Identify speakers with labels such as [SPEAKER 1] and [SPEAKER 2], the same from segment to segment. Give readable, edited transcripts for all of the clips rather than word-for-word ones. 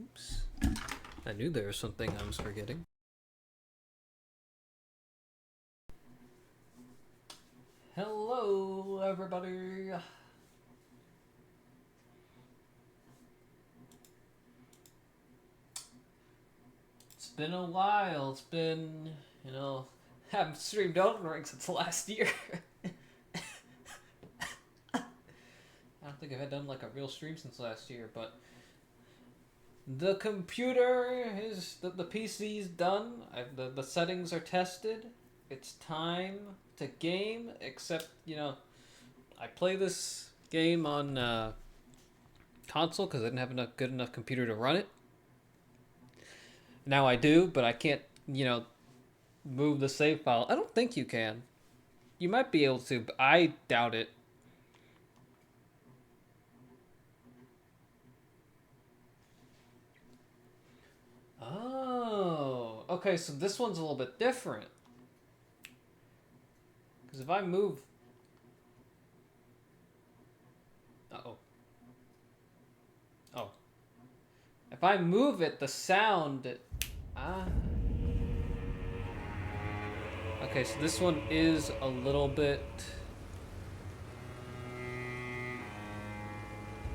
[SPEAKER 1] Oops. I knew there was something I was forgetting. Hello, everybody. It's been a while. It's been, I haven't streamed eldenring since last year. I don't think I've done like a real stream since last year, but the computer is the PC's done. The settings are tested. It's time to game. Except I play this game on console because I didn't have enough good enough computer to run it. Now I do, but I can't move the save file. I don't think you can. You might be able to, but I doubt it. Oh, okay, so this one's a little bit different. Because if I move... Uh-oh. Oh. If I move it, the sound... Okay, so this one is a little bit...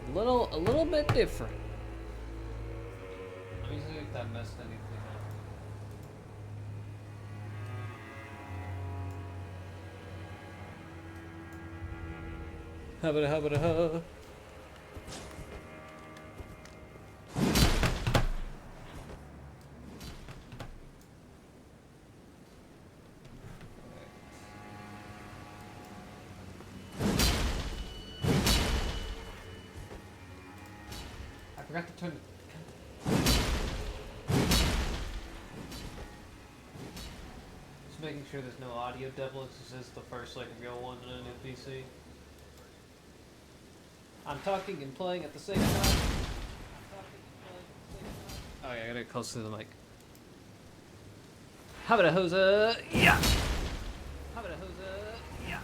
[SPEAKER 1] A little bit different. Let me see if that messed anything up. Hubba-da-hubba-da-hubba. I forgot to turn the... Just making sure there's no audio double. This is the first real one on a new PC. I'm talking and playing at the same time. Oh yeah, I gotta get close to the mic. Habada hosa, yeah. Habada hosa, yeah.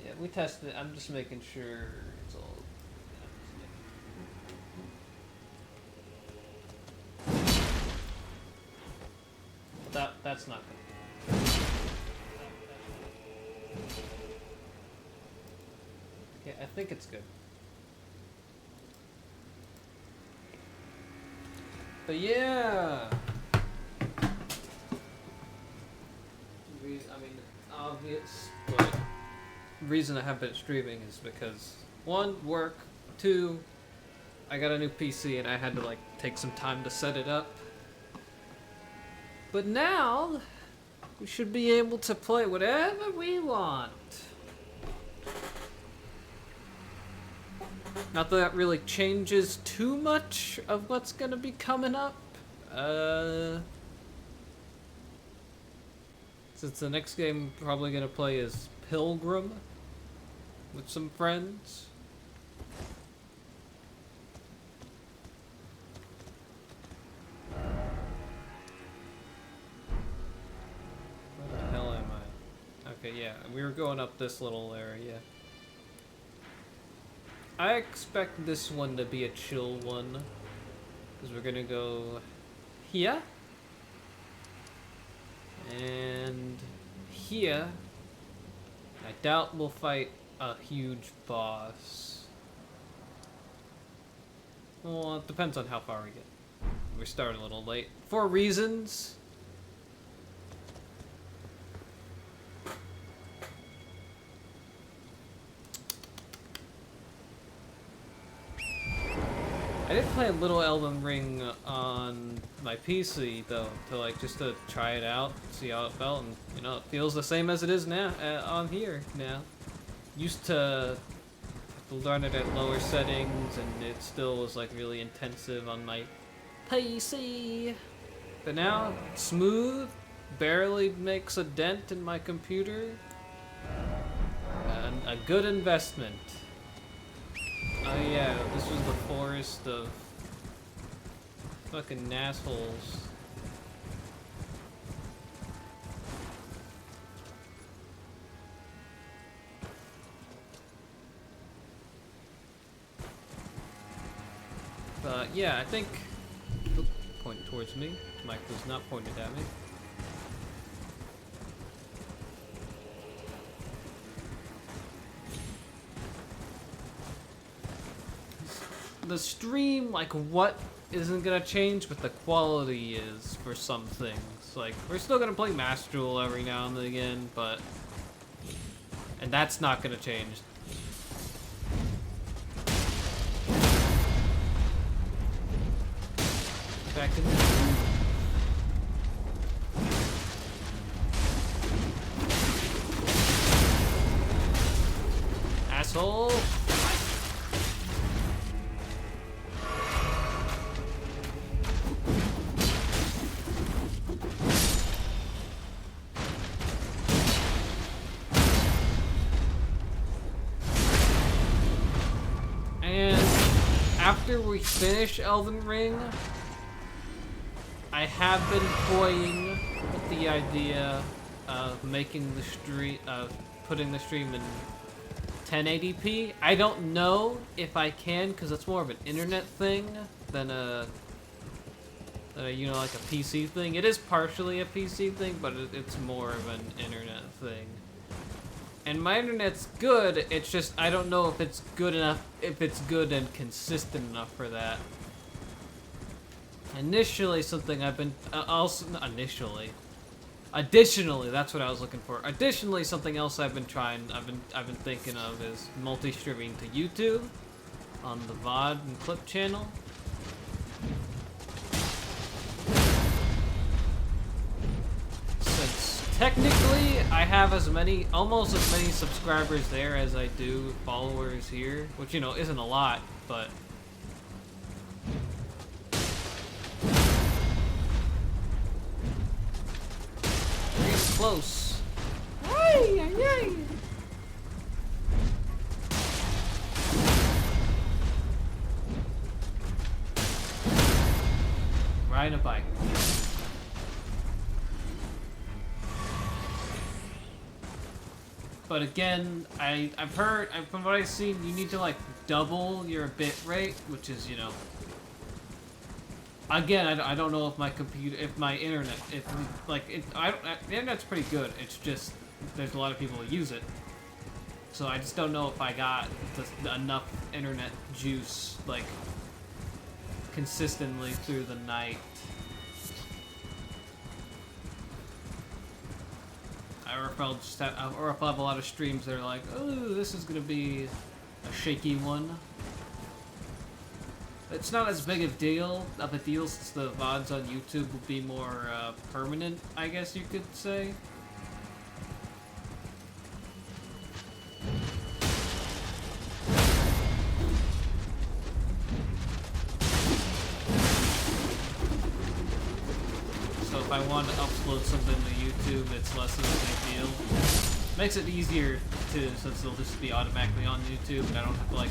[SPEAKER 1] Yeah, we tested it. I'm just making sure it's all. That's not good. Yeah, I think it's good. But yeah. I mean, obvious, but the reason I haven't been streaming is because 1, work, 2, I got a new PC and I had to take some time to set it up. But now, we should be able to play whatever we want. Not that really changes too much of what's gonna be coming up. Since the next game I'm probably gonna play is Pilgrim with some friends. Where the hell am I? Okay, yeah, we were going up this little area. I expect this one to be a chill one, because we're gonna go here, and here. I doubt we'll fight a huge boss. Well, it depends on how far we get. We start a little late, for reasons. I did play a little Elden Ring on my PC though, just to try it out, see how it felt, and it feels the same as it is now on here now. Used to learn it at lower settings, and it still was really intensive on my PC. But now, smooth, barely makes a dent in my computer, and a good investment. Oh yeah, this was the forest of fucking assholes. But yeah, I think... Oop, point towards me. Mike was not pointed at me. The stream, like, what isn't gonna change, but the quality is for some things. Like, we're still gonna play Master Duel every now and again, but... And that's not gonna change. Back in the... Asshole! After we finish Elden Ring, I have been toying with the idea of making the stream, putting the stream in 1080p. I don't know if I can, because it's more of an internet thing than a you know, like a PC thing. It is partially a PC thing, but it's more of an internet thing. And my internet's good, it's just, I don't know if it's good enough, if it's good and consistent enough for that. Initially, something I've been, additionally, that's what I was looking for. Additionally, something else I've been thinking of is multi-streaming to YouTube on the VOD and clip channel. Technically, I have almost as many subscribers there as I do followers here, which, you know, isn't a lot, but... We're getting close. Hey, hey. Riding a bike. But again, I've heard, from what I've seen, you need to, like, double your bit rate, which is, you know... Again, I don't know if my computer, if my internet, the internet's pretty good, it's just, there's a lot of people who use it. So I just don't know if I got enough internet juice, like, consistently through the night. Or if I'll have a lot of streams that are like, oh, this is gonna be a shaky one. It's not as big of a deal since the VODs on YouTube will be more permanent, I guess you could say. So if I want to upload something to YouTube, it's less of a big deal. Makes it easier to, since it'll just be automatically on YouTube, and I don't have to like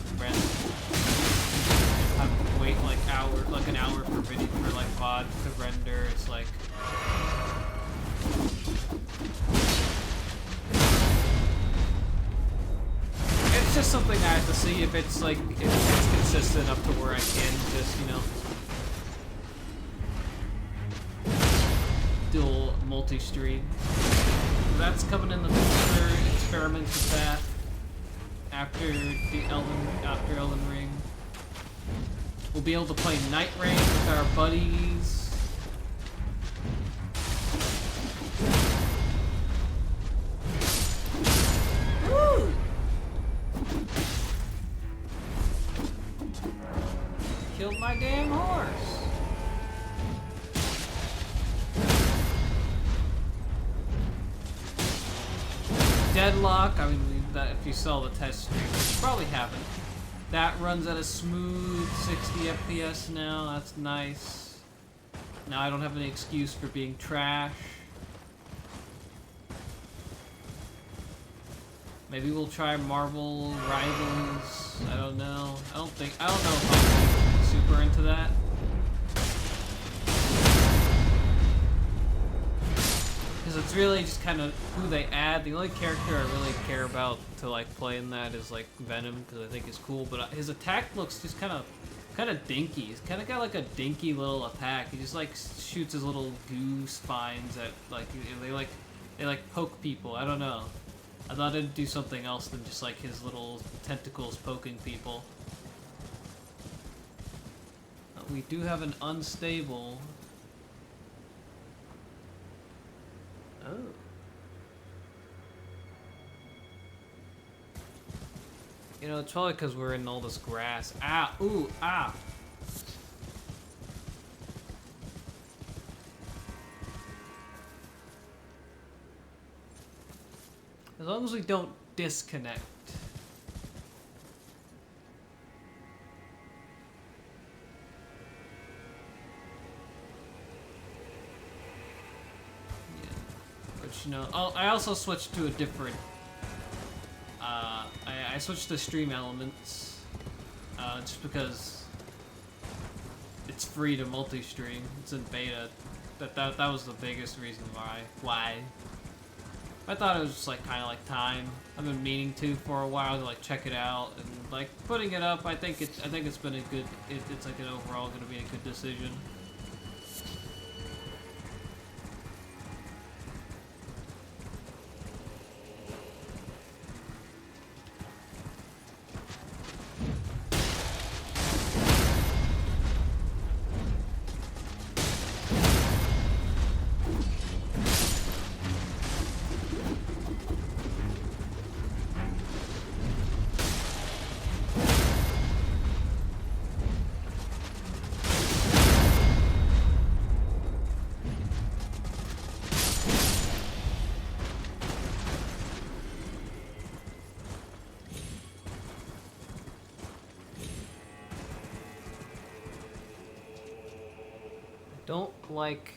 [SPEAKER 1] have to wait like an hour for video for like VOD to render. It's like it's just something I have to see if it's like if it's consistent up to where I can just, you know, dual multi-stream. That's coming in the future. Experiments with that after Elden Ring. We'll be able to play Night Rain with our buddies. Woo! Killed my damn horse. Deadlock, I mean, that if you saw the test stream, which you probably haven't. That runs at a smooth 60 FPS now, that's nice. Now I don't have any excuse for being trash. Maybe we'll try Marvel Rivals, I don't know. I don't know if I'm super into that. Because it's really just kind of who they add. The only character I really care about to like play in that is like Venom, because I think he's cool. But his attack looks just kind of Kind of dinky. He's kind of got like a dinky little attack. He just like shoots his little goo spines at like they like poke people. I don't know. I thought it'd do something else than just like his little tentacles poking people. We do have an unstable. Oh. You know, it's probably because we're in all this grass. Ah! Ooh! Ah! As long as we don't disconnect. Yeah. But you know, oh, I also switched to a different. I switched to stream elements, just because it's free to multi-stream. It's in beta. That was the biggest reason why. I thought it was just like kind of like time. I've been meaning to for a while to like check it out and like putting it up. I think it's been a good. It's like an overall going to be a good decision. Don't like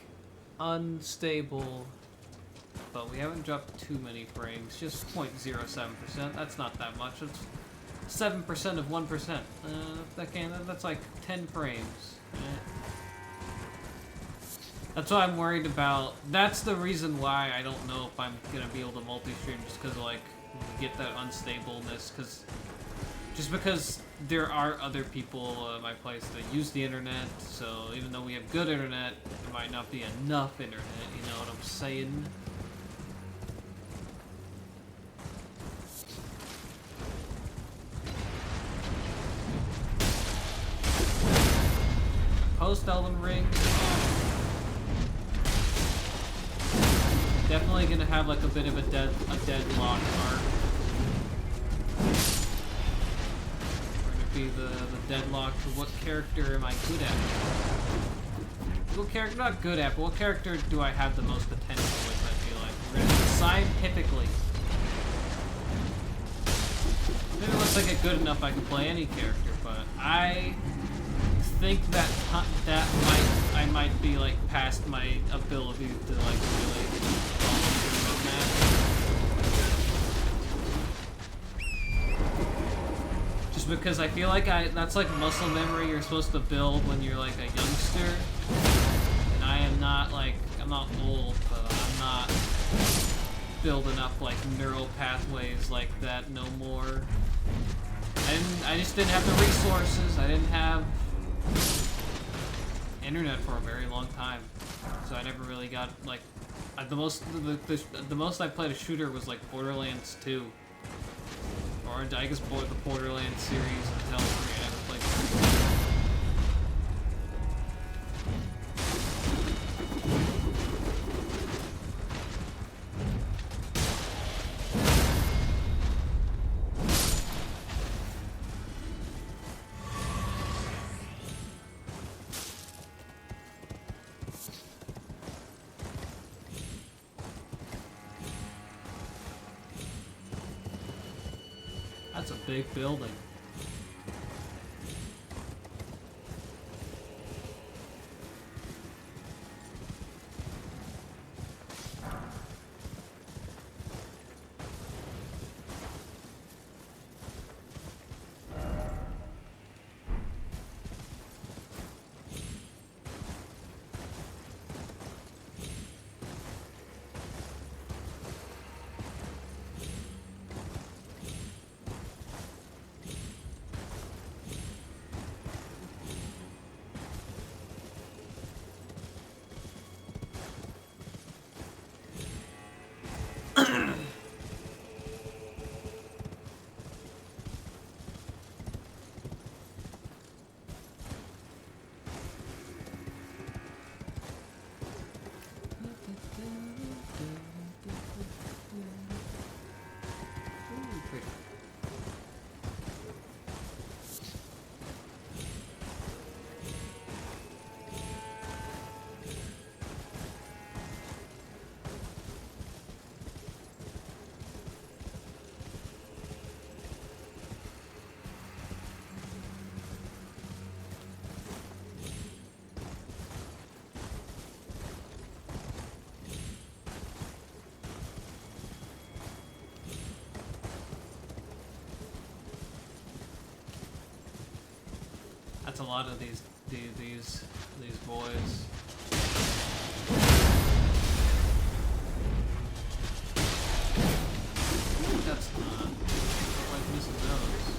[SPEAKER 1] unstable, but we haven't dropped too many frames, just 0.07%. That's not that much. It's 7% of 1%. That's like 10 frames. That's what I'm worried about. That's the reason why I don't know if I'm gonna be able to multi-stream, just because like get that unstableness, just because there are other people in my place that use the internet, so even though we have good internet, there might not be enough internet, you know what I'm saying? Post Elden Ring, definitely gonna have like a bit of a deadlock arc. The deadlock to what character am I good at? What character, not good at, but what character do I have the most potential with, I feel like? We're gonna scientifically. Maybe it looks like it good enough I can play any character, but I think that I might be like past my ability to like really follow through that. Because I feel like that's like muscle memory you're supposed to build when you're like a youngster, and I am not like, I'm not old, but I'm not building up like neural pathways like that no more. I just didn't have the resources. I didn't have internet for a very long time, so I never really got like the most I played a shooter was like Borderlands 2. Or I guess the Borderlands series until I never played 3. That's a big building. That's a lot of these boys. Ooh, that's not. I don't like missing those.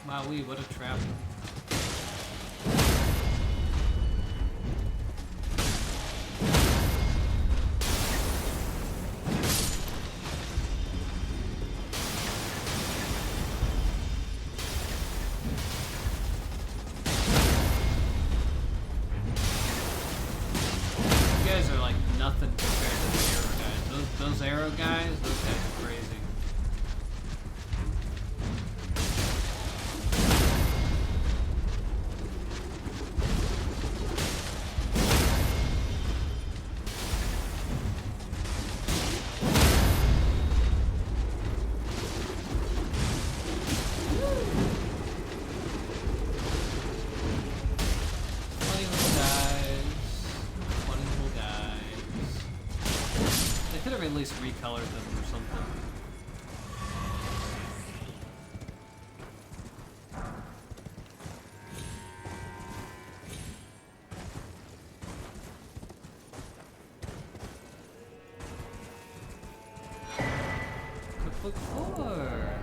[SPEAKER 1] Wowee, what a trap. You guys are like nothing compared to the arrow guys. Those arrow guys, those guys are crazy. At least recolored them or something. Cookbook 4.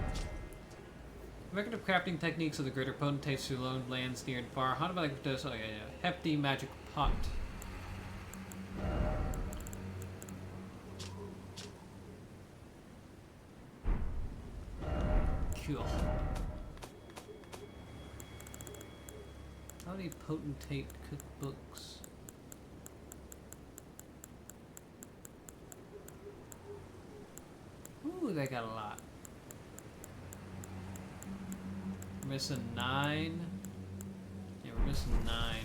[SPEAKER 1] Record of crafting techniques of the greater potentates who own lands near and far. How about this? Oh yeah. Hefty magic pot. Cool. How many potentate cookbooks? Ooh, they got a lot. We're missing 9. Yeah, we're missing 9.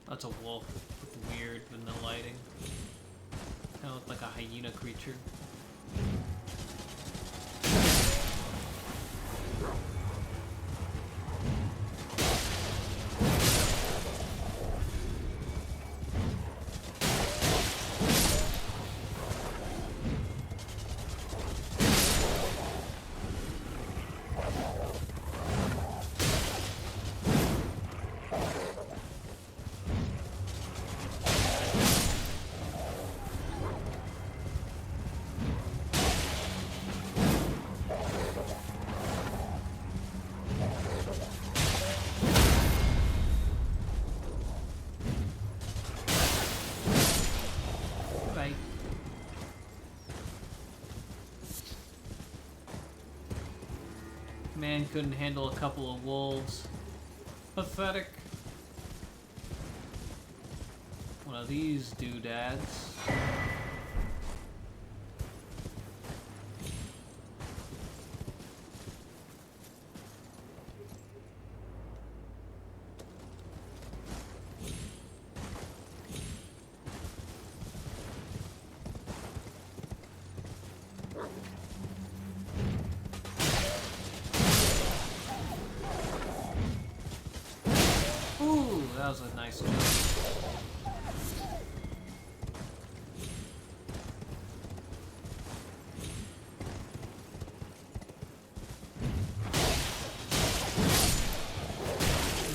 [SPEAKER 1] That's a wolf with weird in the lighting. Kind of look like a hyena creature. Man couldn't handle a couple of wolves. Pathetic. One of these doodads. That was a nice jump.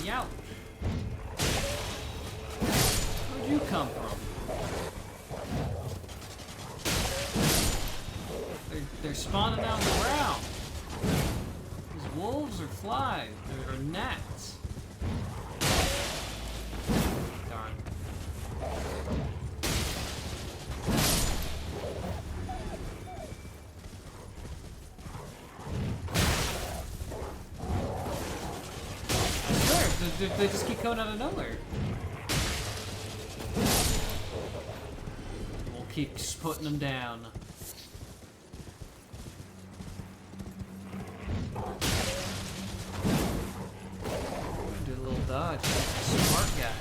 [SPEAKER 1] Yow! Where'd you come from? They're spawning out on the ground. These wolves or flies or gnats. Darn. I swear, they just keep coming out of nowhere. We'll keep just putting them down. Do a little dodge. Smart guy.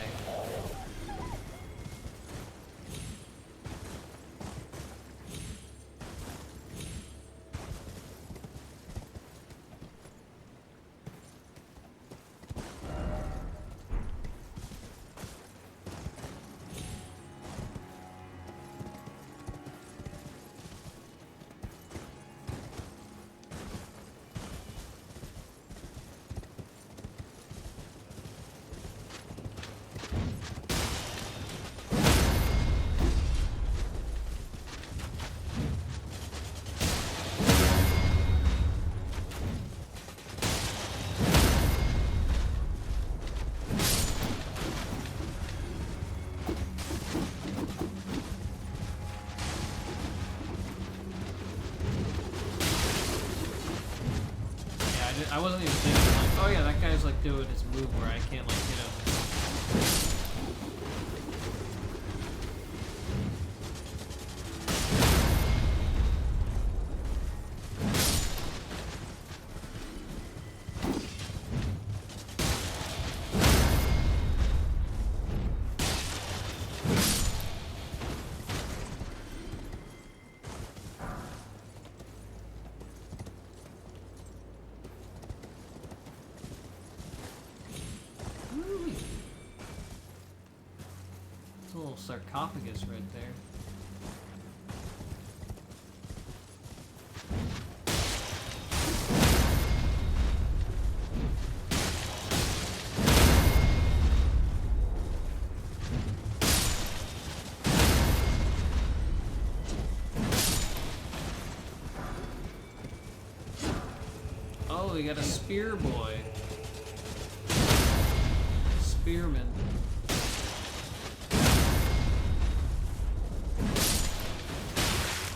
[SPEAKER 1] I wasn't even thinking, like, oh yeah, that guy's like doing his move where I can't like hit him. It's a little sarcophagus right there. Oh, we got a spear boy. Spearman.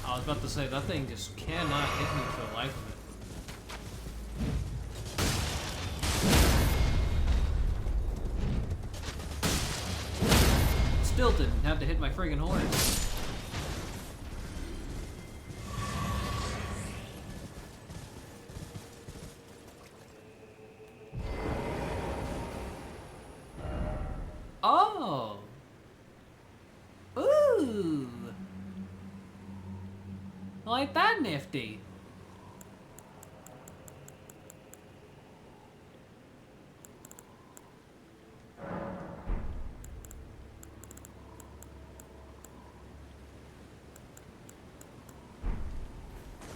[SPEAKER 1] I was about to say, that thing just cannot hit me for the life of it. Still didn't have to hit my friggin' horse. Oh! Ooh! I like that nifty.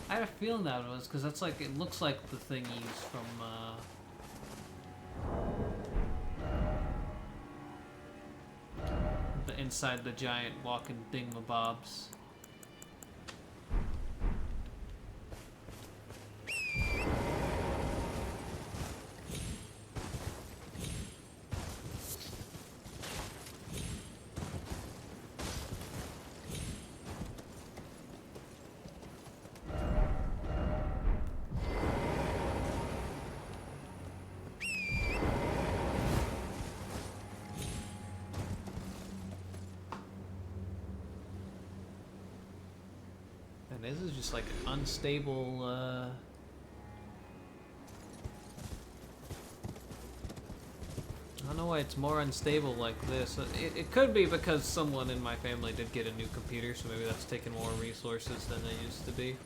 [SPEAKER 1] I had a feeling that was because that's like, it looks like the thing used from the inside the giant walking thingamabobs. And this is just like an unstable, I don't know why it's more unstable like this. It could be because someone in my family did get a new computer, so maybe that's taking more resources than it used to be.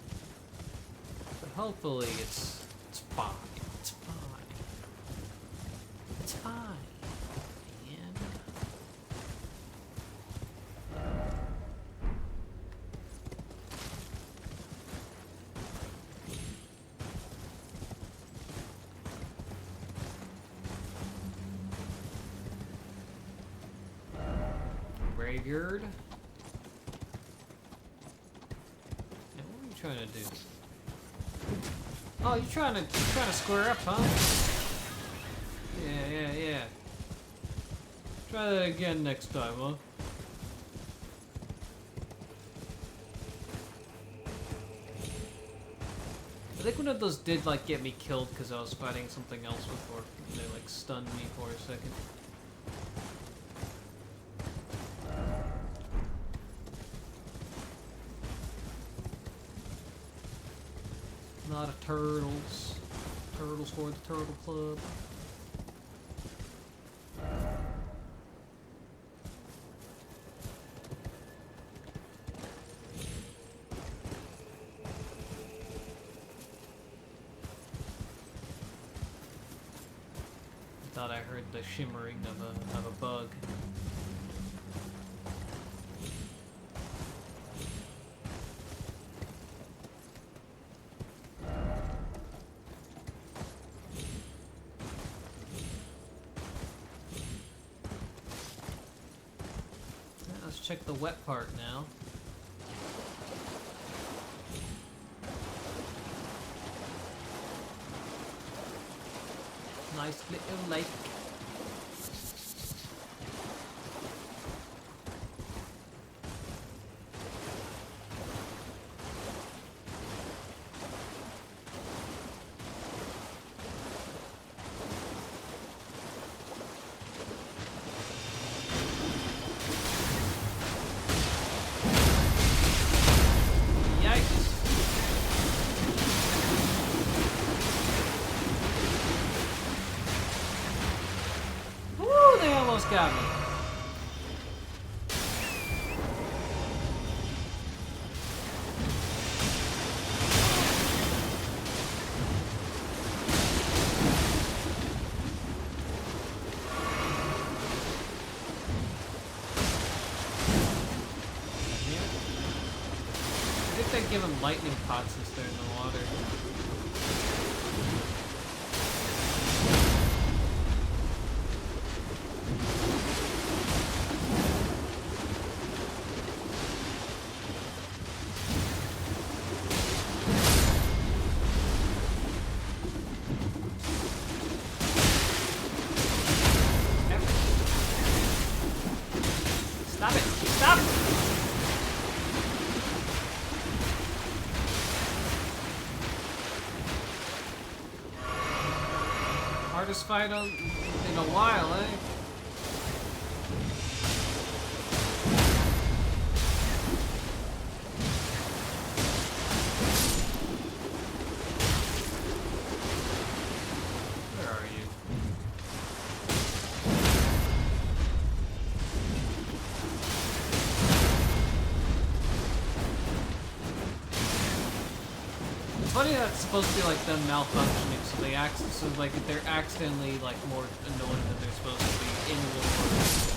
[SPEAKER 1] But hopefully it's fine. It's fine. It's fine. Man. Graveyard. And what are you trying to do? Oh, you're trying to square up, huh? Yeah. Try that again next time, huh? I think one of those did like get me killed because I was fighting something else before. And they like stunned me for a second. A lot of turtles. Turtles for the Turtle Club. Thought I heard the shimmering of a bug. Let's check the wet part now. Nice little lake. Got me. I think they give him lightning pots instead in the water. Hardest fight in a while, eh? Where are you? It's funny that it's supposed to be like them malfunctioning. So like they're accidentally like more annoying than they're supposed to be in the world.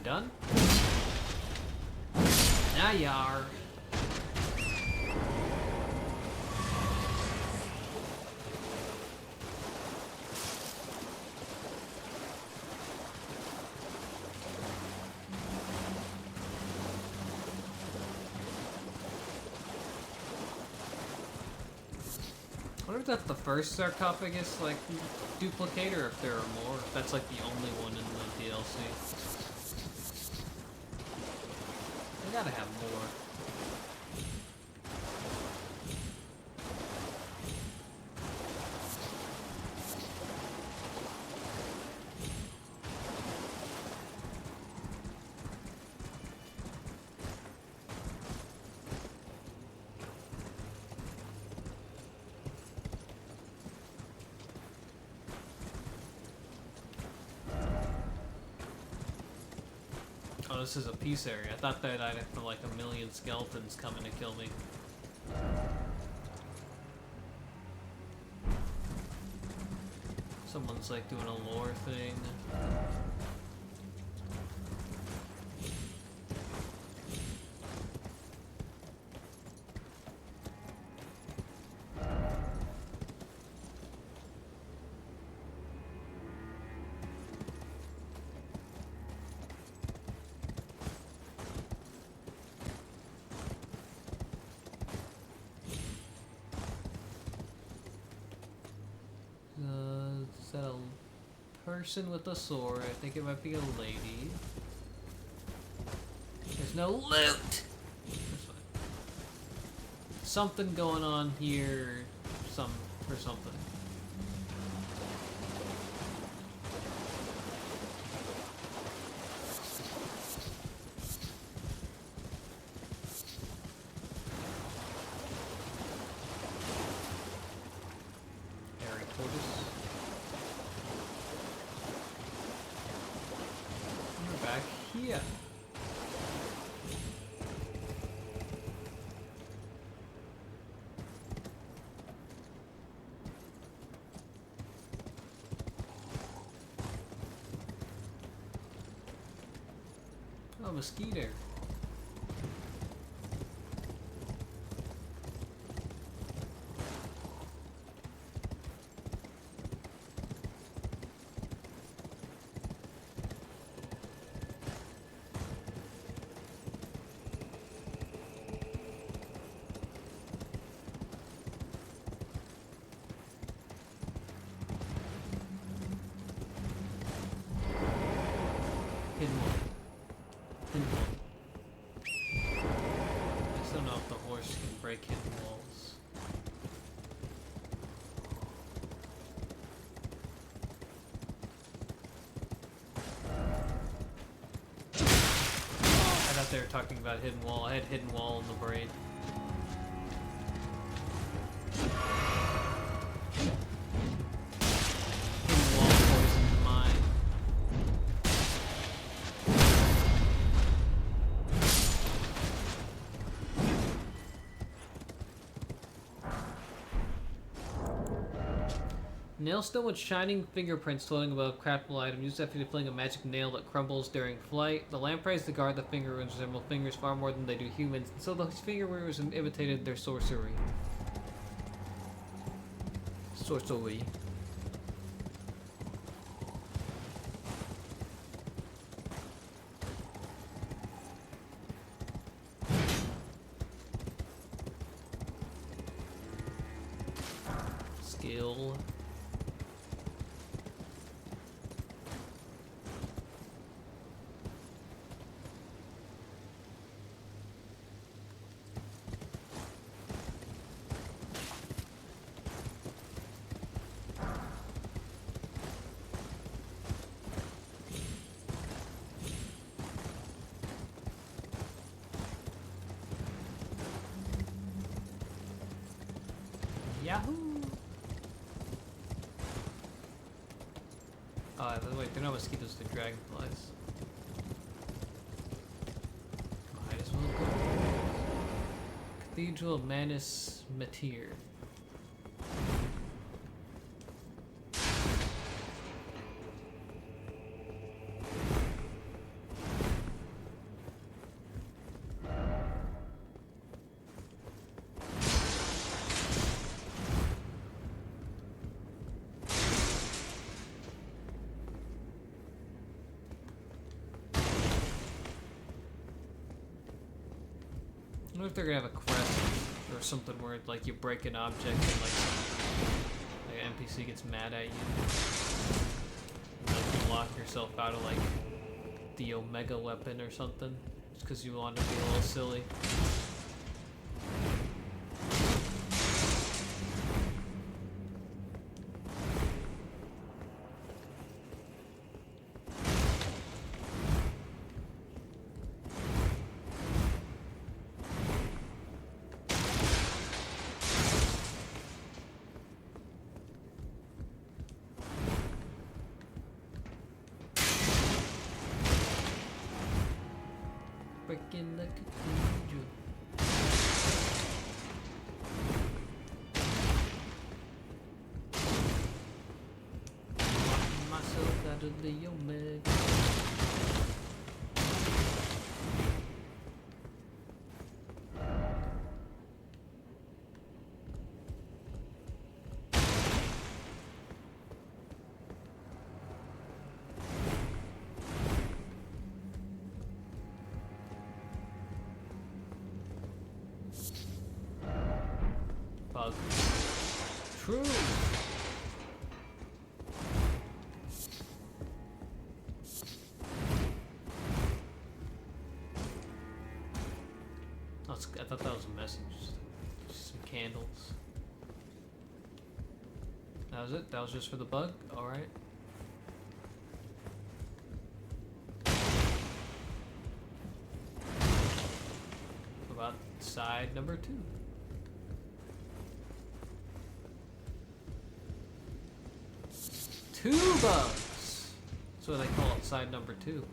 [SPEAKER 1] done? Now you are. I wonder if that's the first sarcophagus, like, duplicate, or if there are more. If that's, like, the only one in the DLC. They gotta have more. Oh, this is a peace area. I thought that I'd have like a million skeletons coming to kill me. Someone's like doing a lore thing. Is that a person with a sword? I think it might be a lady. There's no loot! That's fine. Something going on here. For something. Here. Oh, mosquito. Hidden wall. Hidden wall. I still don't know if the horse can break hidden walls. I thought they were talking about hidden wall. I had hidden wall in the brain. Nailstone with shining fingerprints floating above craftable item used after deploying a magic nail that crumbles during flight. The lampreys that guard the finger runes resemble fingers far more than they do humans, and so the finger runes imitated their sorcery. Sorcery. Skill. Yahoo! Wait, they're not mosquitoes, they're dragonflies. Might as well go. Cathedral of Manus Matir. wonder if they're gonna have a quest or something where like you break an object and like an NPC gets mad at you. And, like, you lock yourself out of like the Omega weapon or something just because you want to be a little silly. Breaking like a cathedral. Locking myself out of the Omega. Bug. True. I thought that was a message. Just some candles. That was it? That was just for the bug? Alright. What about side number 2? Two bugs! That's what they call it, side number 2.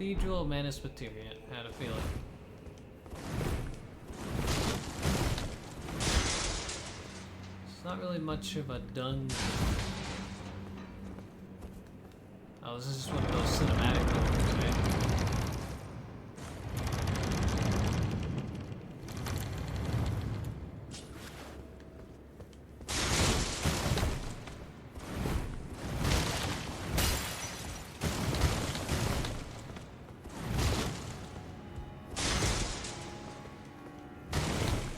[SPEAKER 1] Cathedral of Manus Materia. Had a feeling. It's not really much of a dungeon. Oh, this is just one of those cinematic ones, right?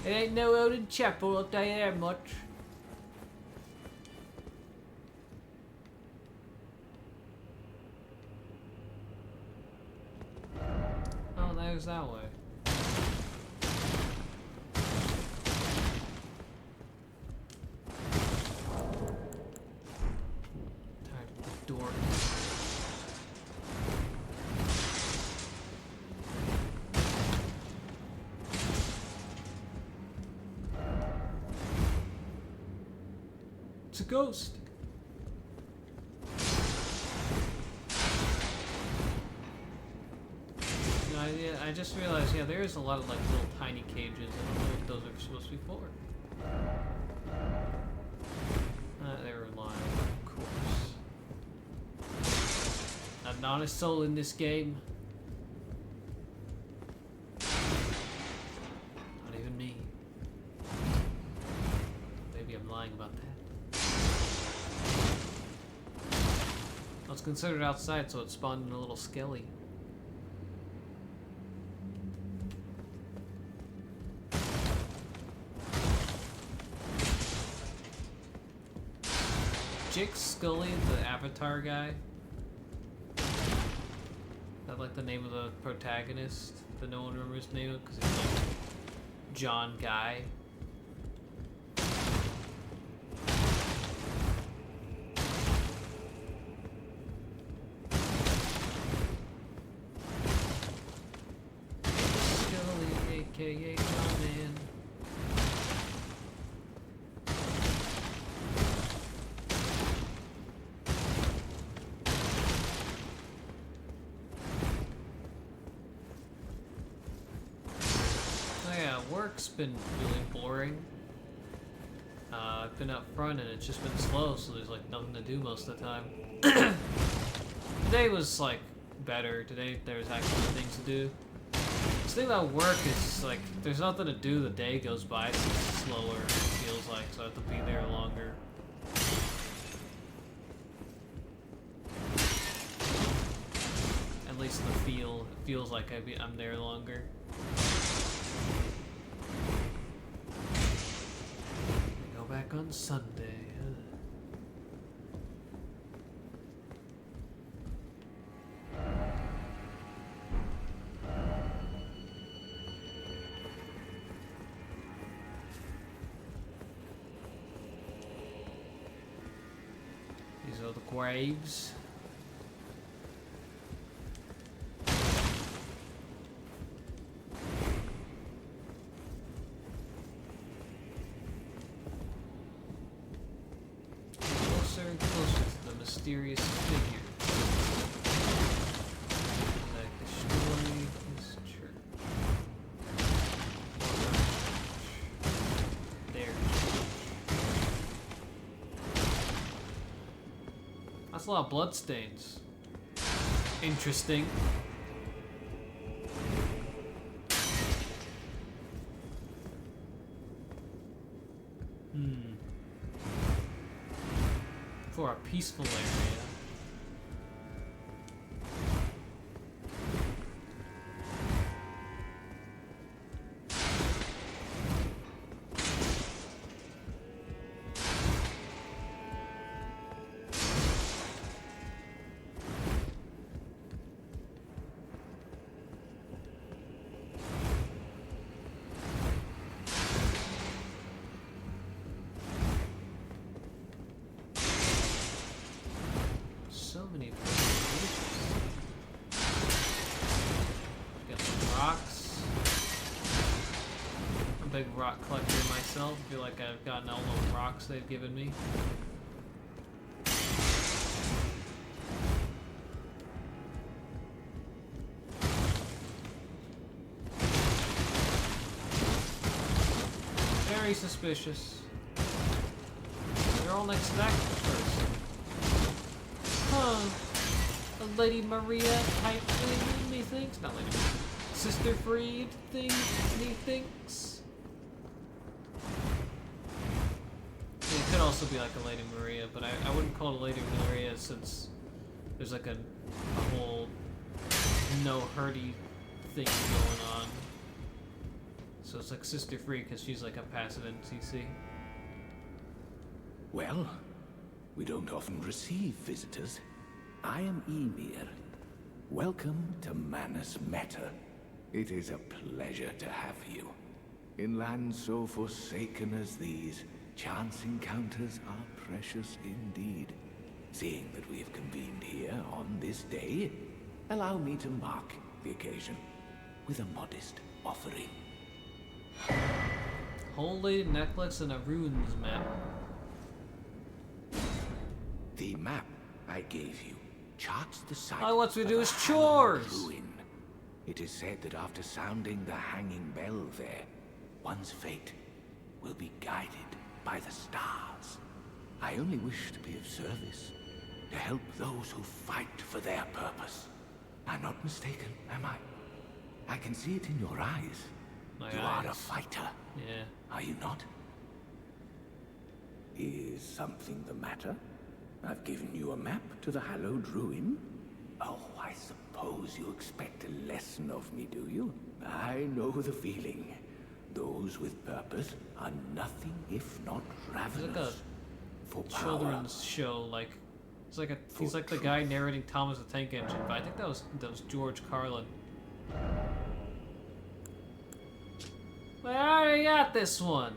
[SPEAKER 1] It ain't no Elden Chapel, I'll tell you that much. Oh, there's that way. Tired of the door. It's a ghost. No, I just realized, yeah, there is a lot of like little tiny cages. I don't know what those are supposed to be for. They were lying, of course. Not an honest soul in this game. Not even me. Maybe I'm lying about that. It's considered outside, so it spawned in a little skelly. Jake Scully, the Avatar guy. That like the name of the protagonist that no one remembers his name because he's like John Guy. aka Jolán. Oh yeah, work's been really boring. I've been out front and it's just been slow, so there's like nothing to do most of the time. Today was like better. Today there was actually things to do. The thing about work is like there's nothing to do. The day goes by, so it's slower. It feels like, so I have to be there longer. At least the feel. It feels like I'm there longer. Go back on Sunday. These are the graves. Closer and closer to the mysterious figure that destroyed his church. There. That's a lot of bloodstains. Interesting. For a peaceful area. So many places. Got some rocks. I'm a big rock collector myself. I feel like I've gotten all the rocks they've given me. Very suspicious. They're all next to that person. Huh. A Lady Maria type thing, methinks? Not Lady Maria. Sister Freed thing, methinks? It could also be like a Lady Maria, but I wouldn't call it a Lady Maria since there's like a whole no hurty thing going on. So it's like Sister Free because she's like a passive NCC.
[SPEAKER 2] Well, we don't often receive visitors. I am Ymir. Welcome to Manus Meta. It is a pleasure to have you. In lands so forsaken as these, chance encounters are precious indeed. Seeing that we have convened here on this day, allow me to mark the occasion with a modest offering.
[SPEAKER 1] Holy necklace and a ruins map.
[SPEAKER 2] The map I gave you charts the site.
[SPEAKER 1] All he wants me to do
[SPEAKER 2] of
[SPEAKER 1] is
[SPEAKER 2] a hallowed
[SPEAKER 1] chores.
[SPEAKER 2] ruin. It is said that after sounding the hanging bell there, one's fate will be guided by the stars. I only wish to be of service, to help those who fight for their purpose. I'm not mistaken, am I? I can see it in your eyes.
[SPEAKER 1] My
[SPEAKER 2] you
[SPEAKER 1] eyes.
[SPEAKER 2] are a fighter.
[SPEAKER 1] Yeah.
[SPEAKER 2] Are you not? Is something the matter? I've given you a map to the hallowed ruin. Oh, I suppose you expect a lesson of me, do you? I know the feeling. Those with purpose are nothing if not ravenous.
[SPEAKER 1] It's like
[SPEAKER 2] for
[SPEAKER 1] a
[SPEAKER 2] power.
[SPEAKER 1] children's show, like it's like he's like the guy narrating Thomas the Tank Engine, but I think that was George Carlin. But I already got this one.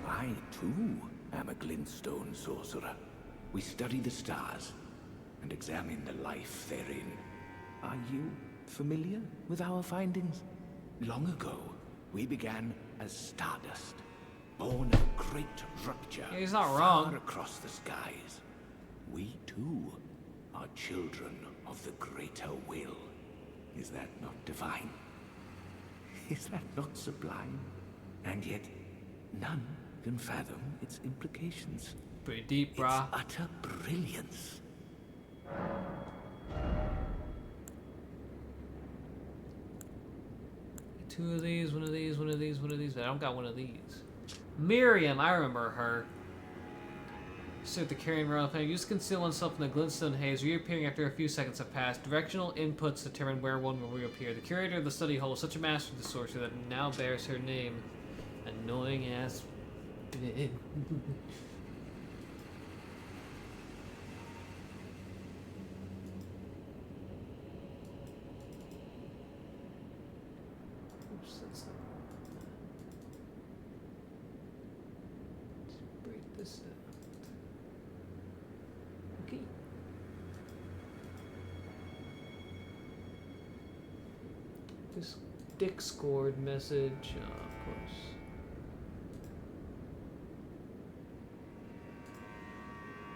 [SPEAKER 2] I, too, am a glintstone sorcerer. We study the stars and examine the life therein. Are you familiar with our findings? Long ago, we began as stardust, born of great rupture.
[SPEAKER 1] Yeah, he's not wrong.
[SPEAKER 2] Far across the skies. We too are children of the greater will. Is that not divine? Is that not sublime? And yet, none can fathom its implications.
[SPEAKER 1] Pretty deep, brah.
[SPEAKER 2] Its utter brilliance.
[SPEAKER 1] Two of these, one of these, one of these, one of these. I don't got one of these. Miriam, I remember her. Sit the carrying around thing. Use to conceal oneself in the glintstone haze, reappearing after a few seconds have passed. Directional inputs determine where one will reappear. The curator of the study hall is such a master of the sorcerer that now bears her name. Annoying ass. Oops, that's not. Let's break this out. Okay. This Discord message, of course.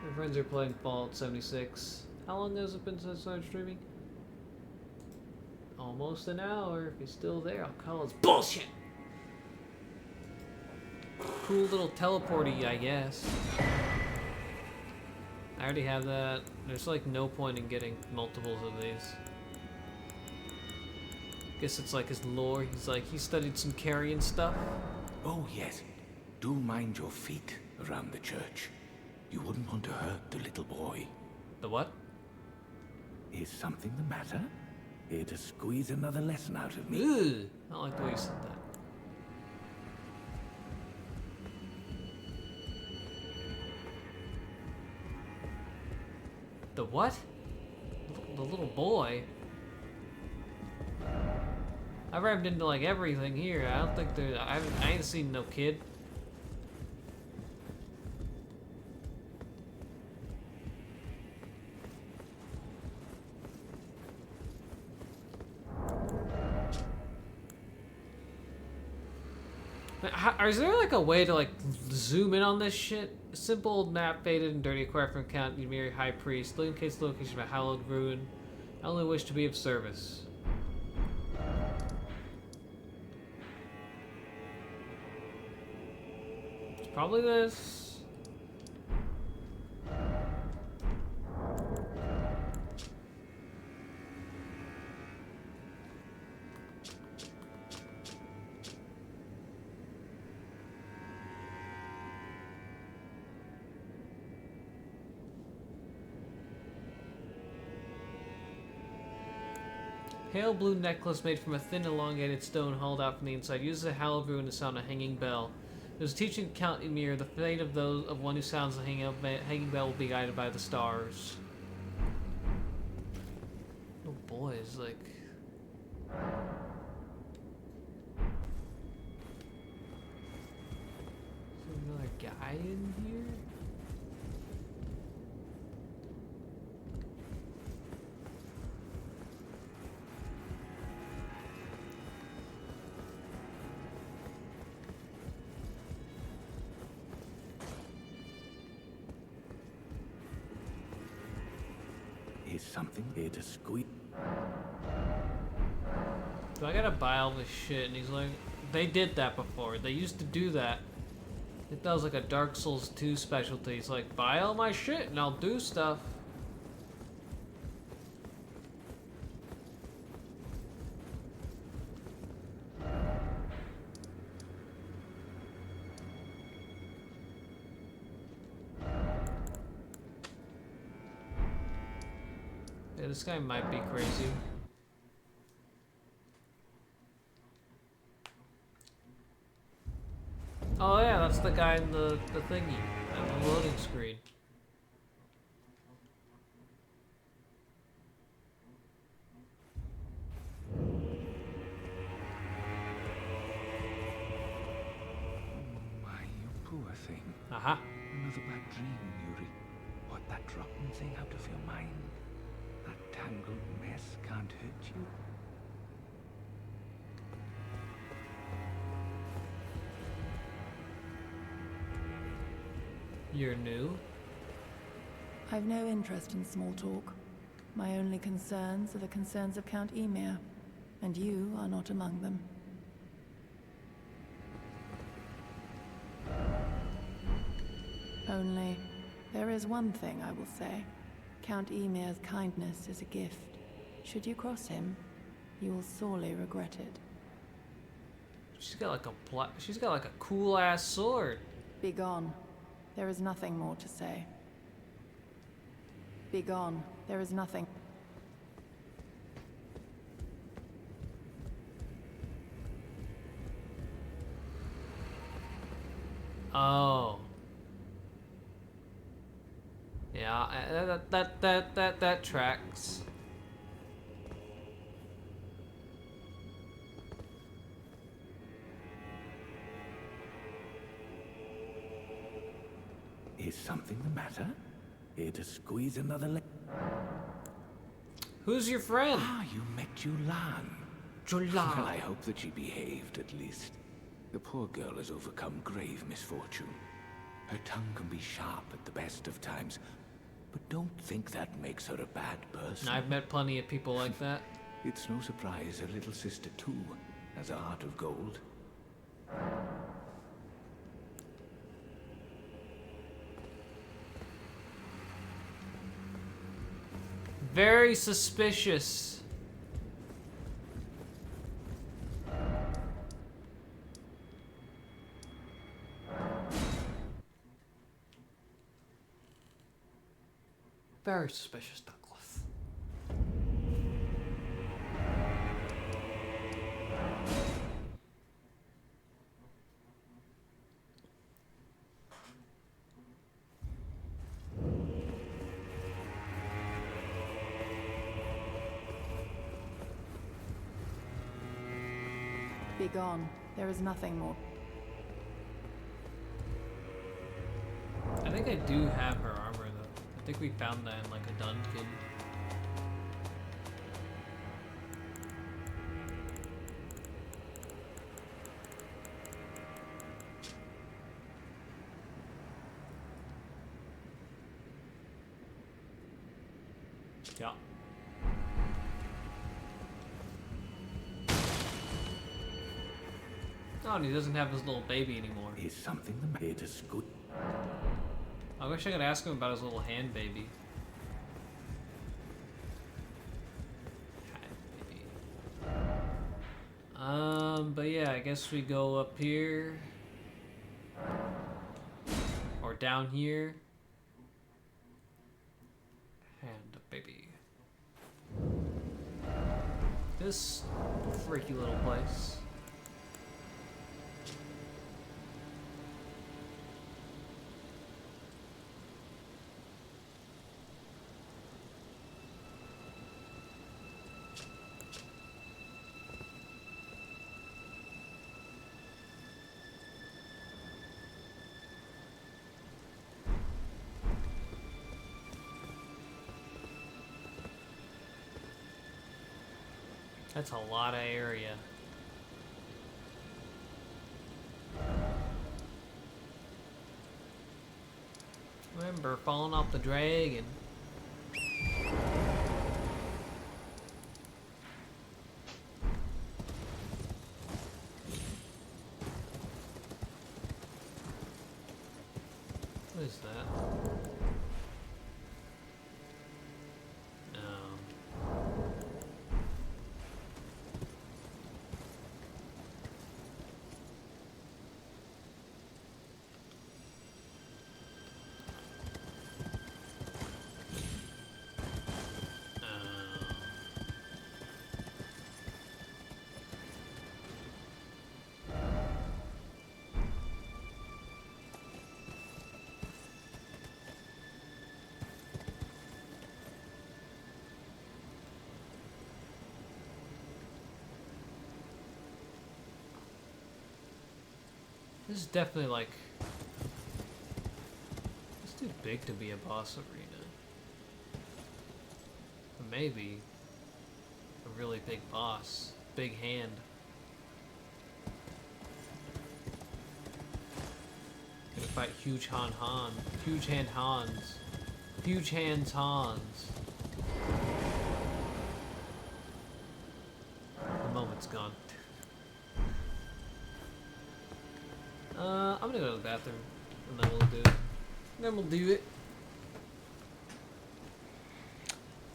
[SPEAKER 1] My friends are playing Fallout 76. How long has it been since I started streaming? Almost an hour. If he's still there, I'll call it bullshit. Cool little teleporty, I guess. I already have that. There's like no point in getting multiples of these. Guess it's like his lore. He's like, he studied some carrion stuff.
[SPEAKER 2] Oh yes, do mind your feet around the church. You wouldn't want to hurt the little boy.
[SPEAKER 1] The what?
[SPEAKER 2] Is something the matter? Here to squeeze another lesson out of me?
[SPEAKER 1] Ugh, I don't like the way you said that. The what? The little boy? I've rammed into like everything here. I don't think there. I ain't seen no kid. Is there like a way to like zoom in on this shit? Simple old map, faded and dirty, acquired from Count Ymir, High Priest. Locates the location of a hallowed ruin. I only wish to be of service. It's probably this. Pale blue necklace made from a thin, elongated stone hauled out from the inside. Uses a hallowed ruin to sound a hanging bell. It was teaching Count Ymir the fate of those of one who sounds the hanging bell will be guided by the stars. Oh boy, it's like. Is there another guy in here?
[SPEAKER 2] Is something here to squeeze?
[SPEAKER 1] Do I gotta buy all this shit? And he's like, they did that before. They used to do that. I think that was like a Dark Souls 2 specialty. It's like, buy all my shit and I'll do stuff. Yeah, this guy might be crazy. Oh yeah, that's the guy in the thingy, on the loading screen.
[SPEAKER 2] My, you poor thing.
[SPEAKER 1] Aha.
[SPEAKER 2] another bad dream, Yuri. What that rotten thing out of your mind? That tangled mess can't hurt you.
[SPEAKER 1] You're new?
[SPEAKER 3] I've no interest in small talk. My only concerns are the concerns of Count Ymir, and you are not among them. Only, there is one thing I will say. Count Ymir's kindness is a gift. Should you cross him, you will sorely regret it.
[SPEAKER 1] She's got like a cool ass sword.
[SPEAKER 3] Be gone. There is nothing more to say. Be gone. There is nothing.
[SPEAKER 1] Oh. Yeah, that tracks.
[SPEAKER 2] Is something the matter? Here to squeeze another leg?
[SPEAKER 1] Who's your friend?
[SPEAKER 2] Ah, you met Jolán.
[SPEAKER 1] Jolán.
[SPEAKER 2] Well, I hope that she behaved at least. The poor girl has overcome grave misfortune. Her tongue can be sharp at the best of times, but don't think that makes her a bad person.
[SPEAKER 1] I've met plenty of people like that.
[SPEAKER 2] It's no surprise her little sister too has a heart of gold.
[SPEAKER 1] Very suspicious. Very suspicious, Douglas.
[SPEAKER 3] Be gone. There is nothing more.
[SPEAKER 1] I think I do have her armor though. I think we found that in like a dungeon. Yeah. Oh, and he doesn't have his little baby anymore.
[SPEAKER 2] Is something the matter? It is good.
[SPEAKER 1] I wish I could ask him about his little hand baby. Hand baby. But yeah, I guess we go up here. Or down here. Hand baby. This freaky little place. That's a lot of area. Remember falling off the dragon. What is that? This is definitely like too big to be a boss arena. Or maybe a really big boss. Big hand. Gonna fight Huge Han. Huge Hand Hans. Huge Hands Hans. The moment's gone. I'm gonna go to the bathroom, and then we'll do it. Then we'll do it.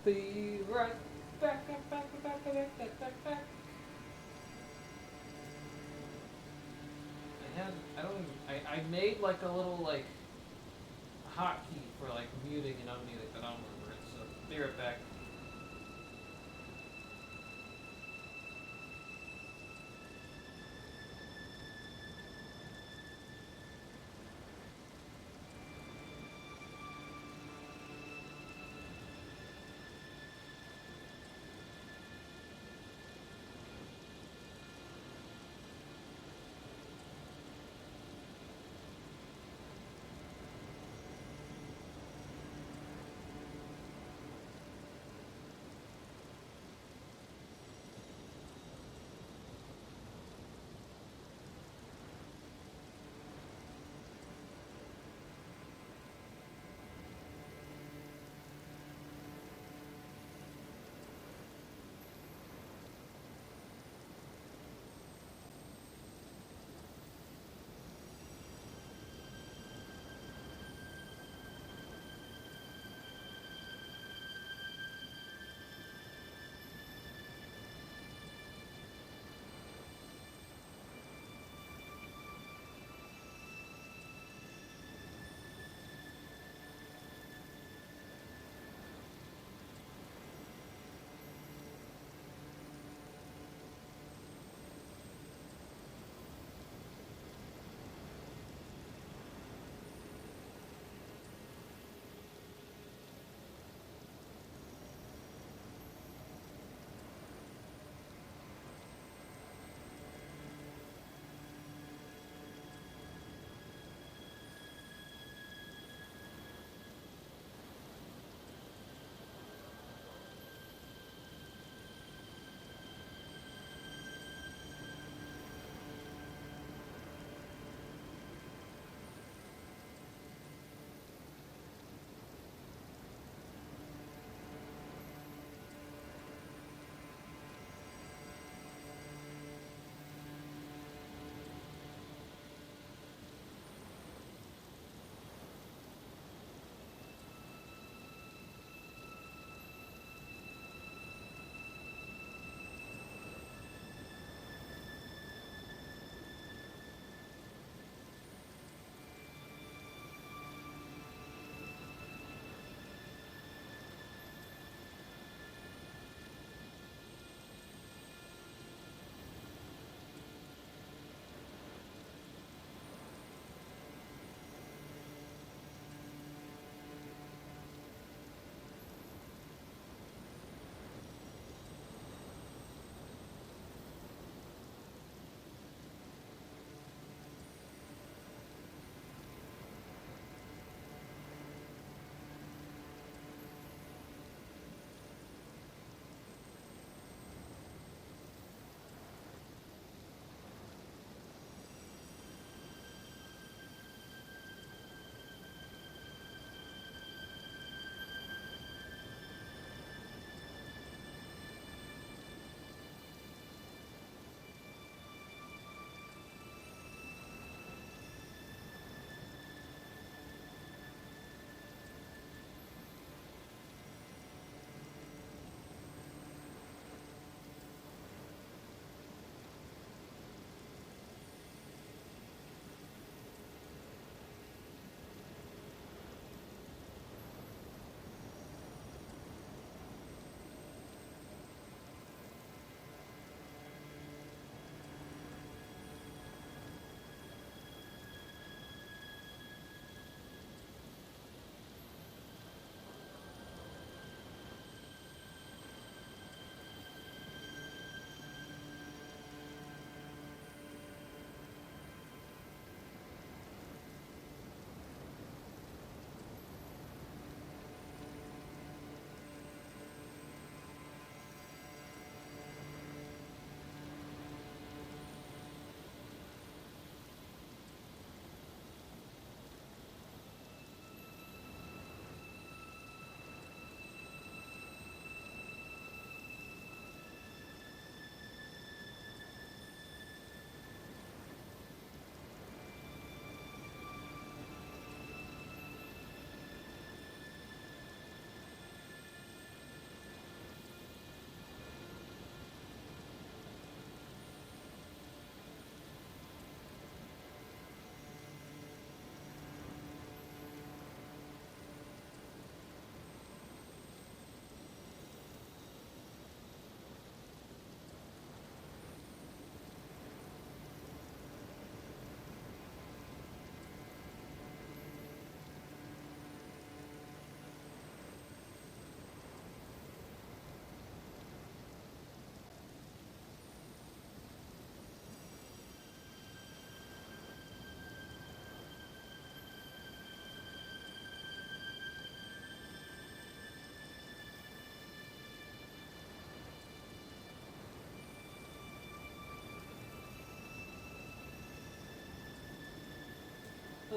[SPEAKER 1] Be right back. I made like a little like hotkey for like muting and unmuting, but I don't remember it. So be right back.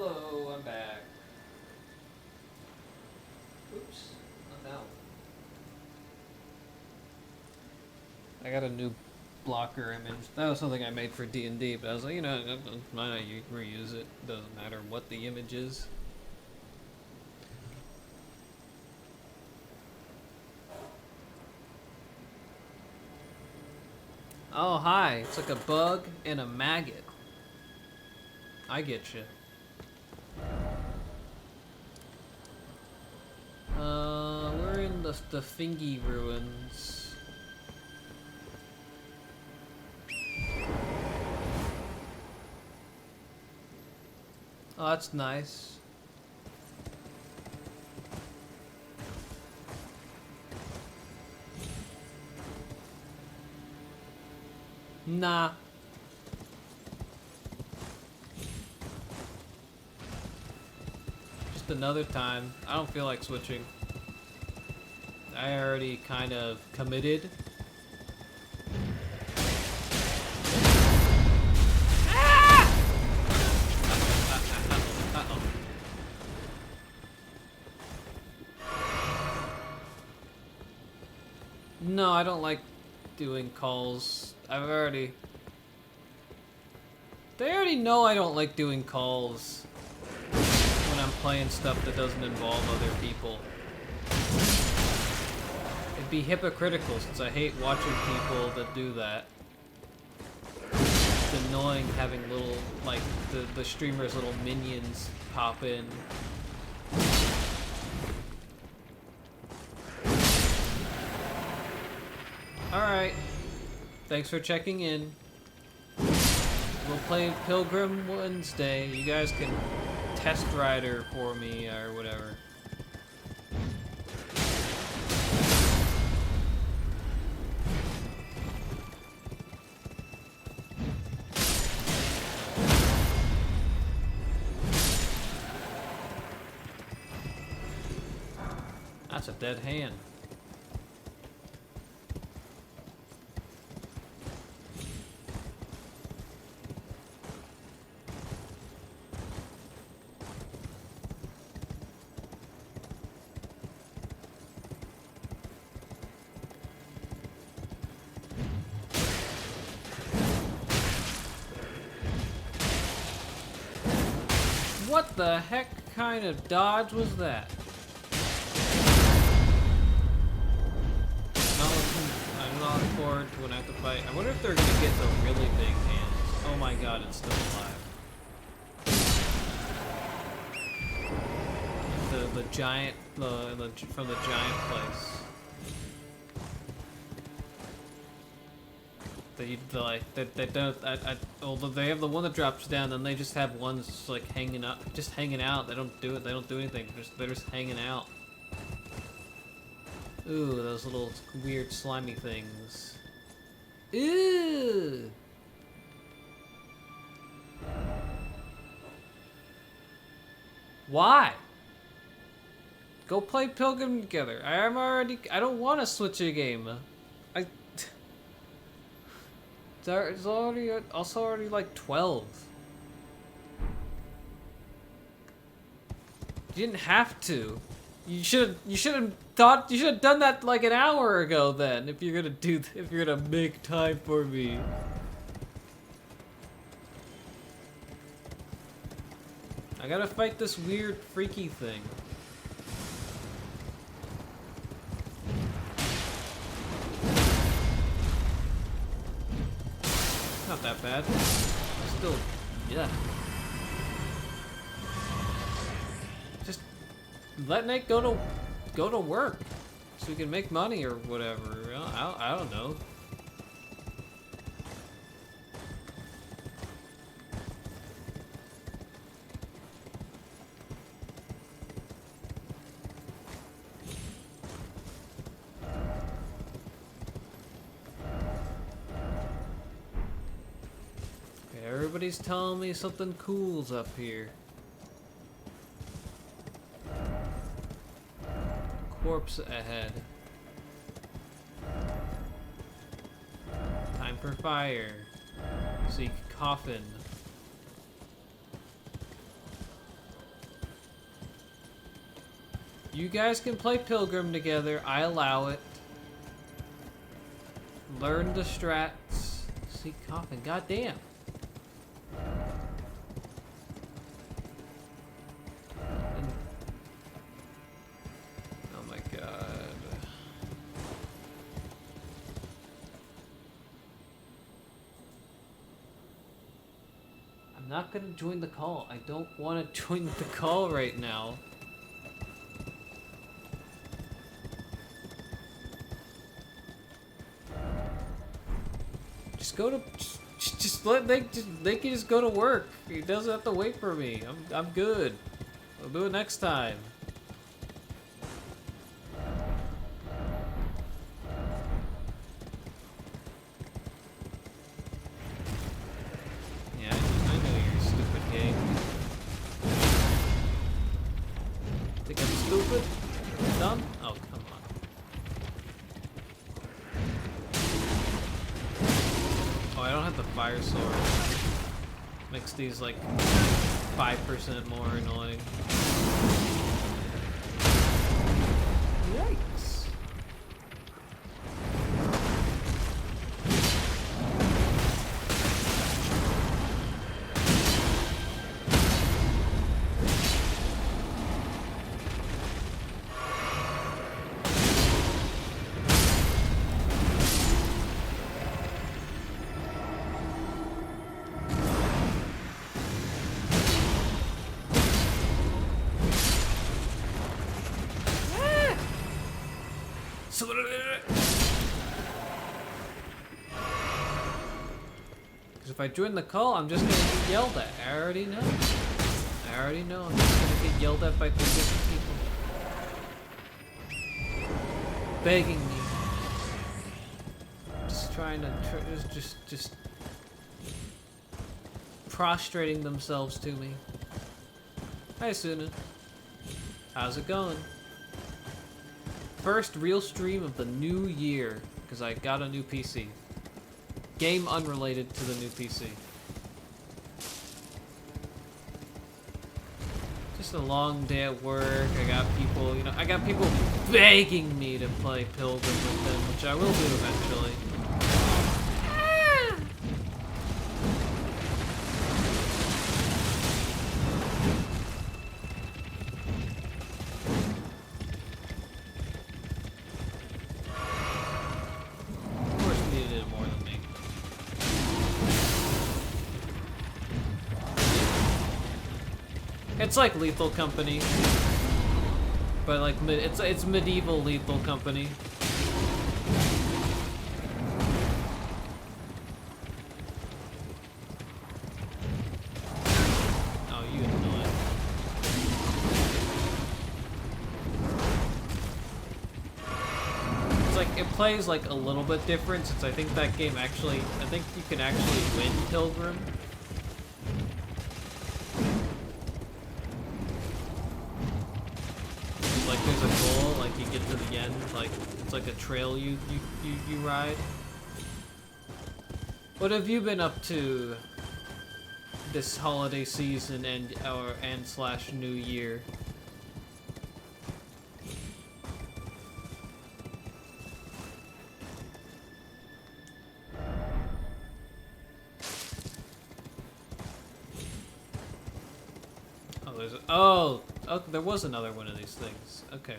[SPEAKER 1] Hello, I'm back. Oops, not now. I got a new blocker image. That was something I made for D&D, but I was like, you know, why not reuse it? Doesn't matter what the image is. Oh, hi. It's like a bug and a maggot. I get you. We're in the Fingy ruins. Oh, that's nice. Nah. Just another time. I don't feel like switching. I already kind of committed. Ah! Uh-oh. No, I don't like doing calls. They already know I don't like doing calls when I'm playing stuff that doesn't involve other people. It'd be hypocritical since I hate watching people that do that. It's annoying having little, like, the streamer's little minions pop in. Alright. Thanks for checking in. We'll play Pilgrim Wednesday. You guys can test rider for me or whatever. That's a dead hand. What the heck kind of dodge was that? I'm not looking forward to when I have to fight. I wonder if they're gonna get the really big hands. Oh my god, it's still alive. The giant, from the giant place. They don't. Although they have the one that drops down, then they just have ones just like hanging up, just hanging out. They don't do it. They don't do anything. They're just hanging out. Ooh, those little weird slimy things. Ooh. Why? Go play Pilgrim together. I don't want to switch a game. It's already like 12. You didn't have to. You should have done that like an hour ago then, if you're gonna make time for me. I gotta fight this weird freaky thing. Not that bad. Still, yeah. Just let Nate go to work so we can make money or whatever. I don't know. Everybody's telling me something cool's up here. Corpse ahead. Time for fire. Seek coffin. You guys can play Pilgrim together. I allow it. Learn the strats. Seek coffin. Goddamn. Oh my god. I'm not gonna join the call. I don't want to join the call right now. Just go to, just let they can just go to work. He doesn't have to wait for me. I'm good. We'll do it next time. Yeah, I know you're a stupid game. Think I'm stupid? Dumb? Oh, come on. Oh, I don't have the fire sword. Makes these like 5% more annoying. Yikes. Because if I join the call, I'm just gonna get yelled at. I already know. I already know I'm just gonna get yelled at by 2 different people. Begging me. Just trying to, just prostrating themselves to me. Hi, Suna. How's it going? First real stream of the new year, because I got a new PC. Game unrelated to the new PC. Just a long day at work. I got people, you know, I got people begging me to play Pilgrim with them, which I will do eventually. It's like Lethal Company, but like it's medieval Lethal Company. Oh, you know it. It's like it plays like a little bit different since I think that game actually, I think you can actually win Pilgrim. There's a goal, like you get to the end, like it's like a trail you ride. What have you been up to this holiday season and / New Year? Oh, there's a, oh, there was another one of these things. Okay.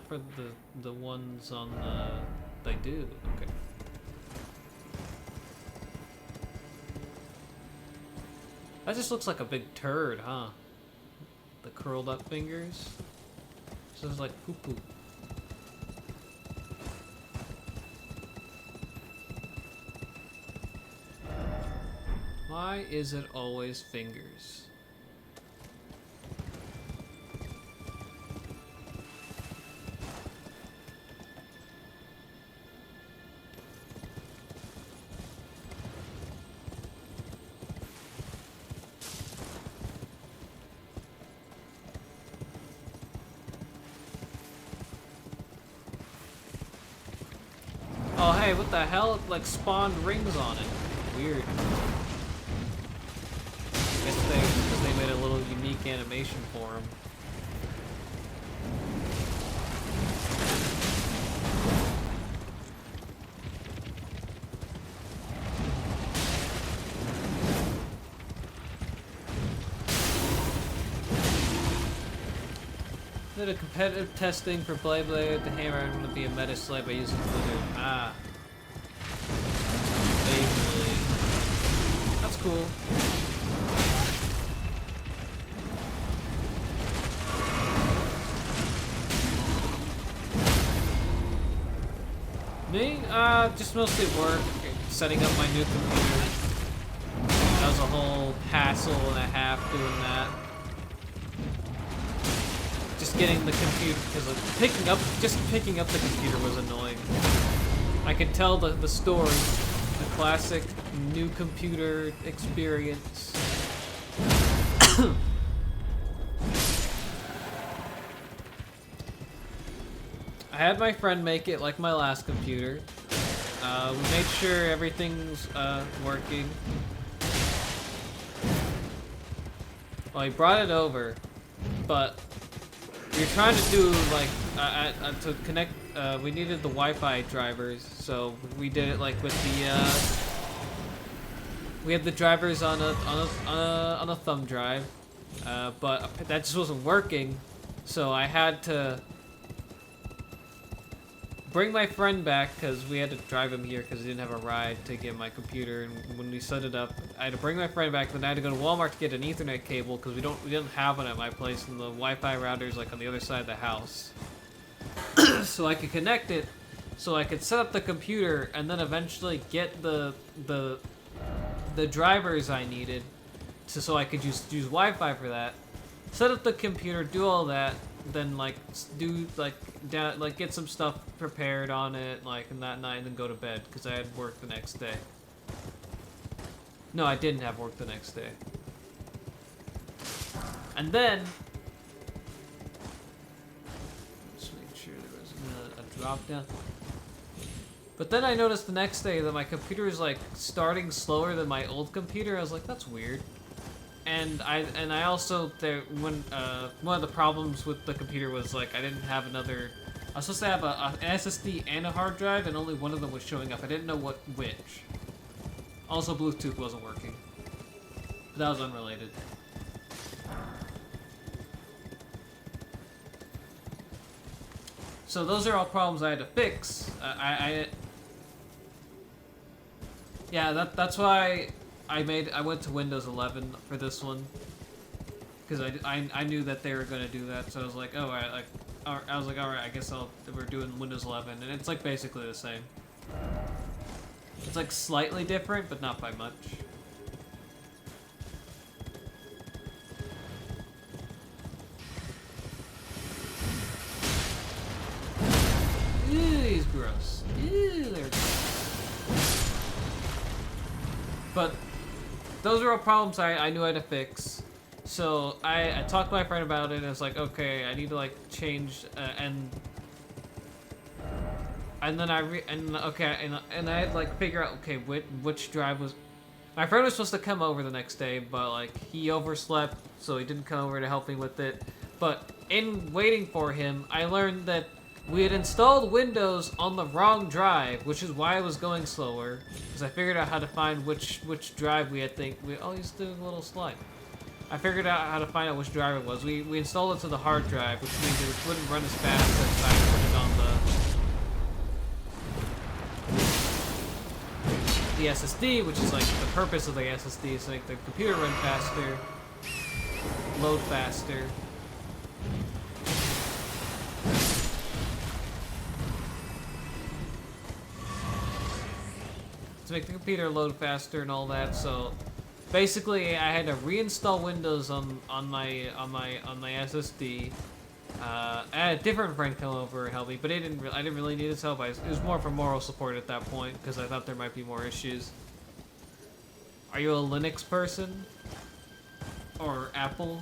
[SPEAKER 1] For the ones on the, they do, okay. That just looks like a big turd, huh? The curled up fingers. This is like poo poo. Well, Why is it always fingers? Oh hey, what the hell? It like spawned rings on it. Weird. I guess they made a little unique animation for him. Did a competitive testing for Blade to hammer and to be a meta slave by using Blizzard. Ah. Vaguely. That's cool. Me? Just mostly work, setting up my new computer. That was a whole hassle and a half doing that. Just getting the computer, because picking up the computer was annoying. I could tell the story, the classic new computer experience. I had my friend make it like my last computer. We made sure everything's working. Well, he brought it over, but you're trying to do like to connect. We needed the Wi-Fi drivers, so we did it like with the. We had the drivers on a thumb drive, but that just wasn't working, so I had to bring my friend back because we had to drive him here because he didn't have a ride to get my computer. And when we set it up, I had to bring my friend back. Then I had to go to Walmart to get an Ethernet cable because we didn't have one at my place, and the Wi-Fi router's like on the other side of the house. So I could connect it, so I could set up the computer, and then eventually get the drivers I needed, so I could use Wi-Fi for that. Set up the computer, do all that, then like get some stuff prepared on it like in that night, and then go to bed because I had work the next day. No, I didn't have work the next day. And then just make sure there was a drop down. But then I noticed the next day that my computer is like starting slower than my old computer. I was like, that's weird. And I also one of the problems with the computer was like I didn't have another. I was supposed to have an SSD and a hard drive, and only one of them was showing up. I didn't know which. Also, Bluetooth wasn't working. But that was unrelated. So those are all problems I had to fix. Yeah, that's why I went to Windows 11 for this one, because I knew that they were gonna do that. So I was like, oh, all right, I guess we're doing Windows 11, and it's like basically the same. It's like slightly different, but not by much. Ew, he's gross. Ew, they're gross. But those are all problems I knew I had to fix. So I talked to my friend about it, and it's like, okay, I need to like change and then I had to like figure out, okay, which drive was. My friend was supposed to come over the next day, but like he overslept, so he didn't come over to help me with it. But in waiting for him, I learned that we had installed Windows on the wrong drive, which is why it was going slower. Because I figured out how to find which drive we had oh, he's doing a little slide. I figured out how to find out which drive it was. We installed it to the hard drive, which means it wouldn't run as fast as if I put it on the SSD, which is like the purpose of the SSD is to make the computer run faster, load faster. To make the computer load faster and all that, so basically I had to reinstall Windows on my SSD. I had a different friend come over and help me, but I didn't really need his help. It was more for moral support at that point because I thought there might be more issues. Are you a Linux person or Apple?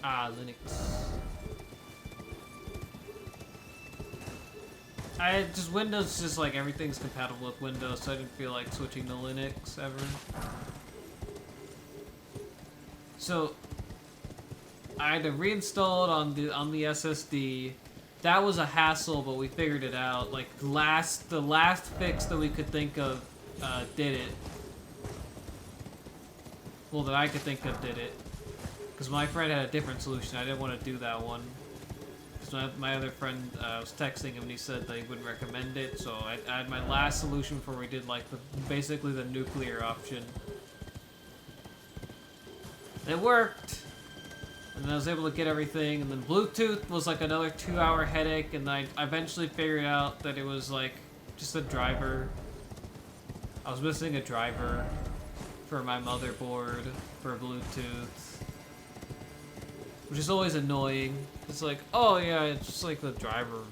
[SPEAKER 1] Ah, Linux. Windows, just like everything's compatible with Windows, so I didn't feel like switching to Linux ever. So I had to reinstall it on the SSD. That was a hassle, but we figured it out. Like the last fix that we could think of did it. Well, that I could think of did it. Because my friend had a different solution. I didn't want to do that one. Because my other friend, I was texting him and he said that he wouldn't recommend it. So I had my last solution for we did like basically the nuclear option. It worked. And then I was able to get everything. And then Bluetooth was like another 2-hour headache. And I eventually figured out that it was like just a driver. I was missing a driver for my motherboard for Bluetooth. Which is always annoying. It's like, oh yeah, it's just like the driver.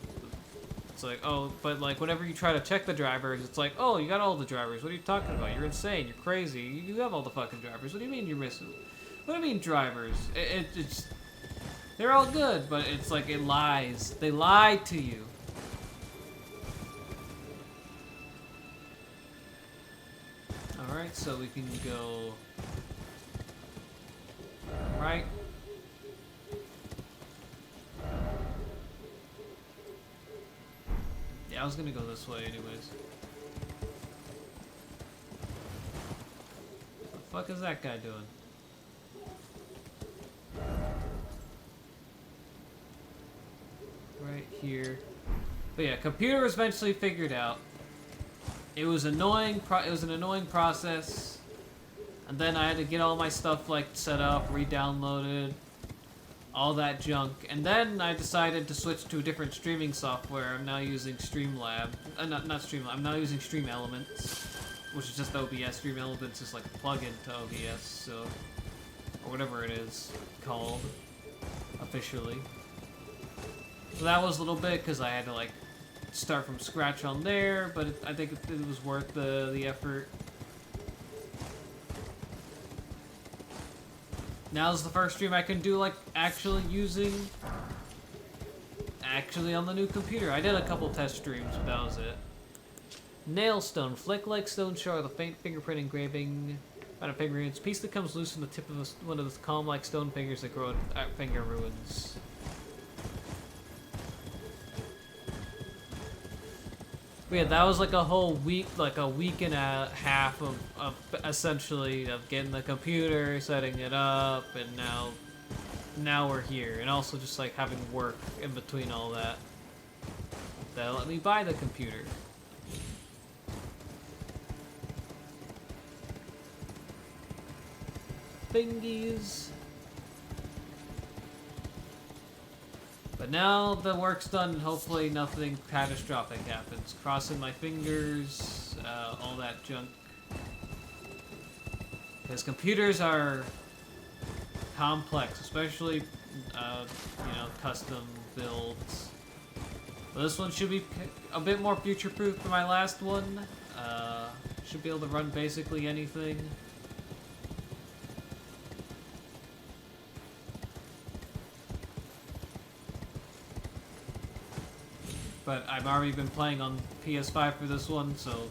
[SPEAKER 1] It's like, oh, but like whenever you try to check the drivers, it's like, oh, you got all the drivers. What are you talking about? You're insane. You're crazy. You have all the fucking drivers. What do you mean you're missing? What do you mean drivers? It's they're all good, but it's like it lies. They lie to you. All right, so we can go right. Yeah, I was gonna go this way anyways. What the fuck is that guy doing? Right here. But yeah, computer was eventually figured out. It was annoying. It was an annoying process, and then I had to get all my stuff like set up, re-downloaded, all that junk, and then I decided to switch to a different streaming software. I'm now using Streamlab. Not Streamlab. I'm now using Stream Elements, which is just OBS. Stream Elements is like a plugin to OBS, so or whatever it is called officially. So that was a little bit because I had to like start from scratch on there, but I think it was worth the effort. Now's the first stream I can do like actually on the new computer. I did a couple test streams, but that was it. Nailstone, flick like stone shard, the faint fingerprint engraving. Found a fingerprint piece that comes loose from the tip of one of those calm like stone fingers that grow at finger ruins. But yeah, that was like a whole week, like a week and a half of essentially of getting the computer, setting it up, and now we're here. And also just like having work in between all that. That let me buy the computer. Thingies. But now the work's done, and hopefully nothing catastrophic happens. Crossing my fingers, all that junk. Because computers are complex, especially, custom builds. But this one should be a bit more future-proof than my last one. Should be able to run basically anything. But I've already been playing on PS5 for this one, so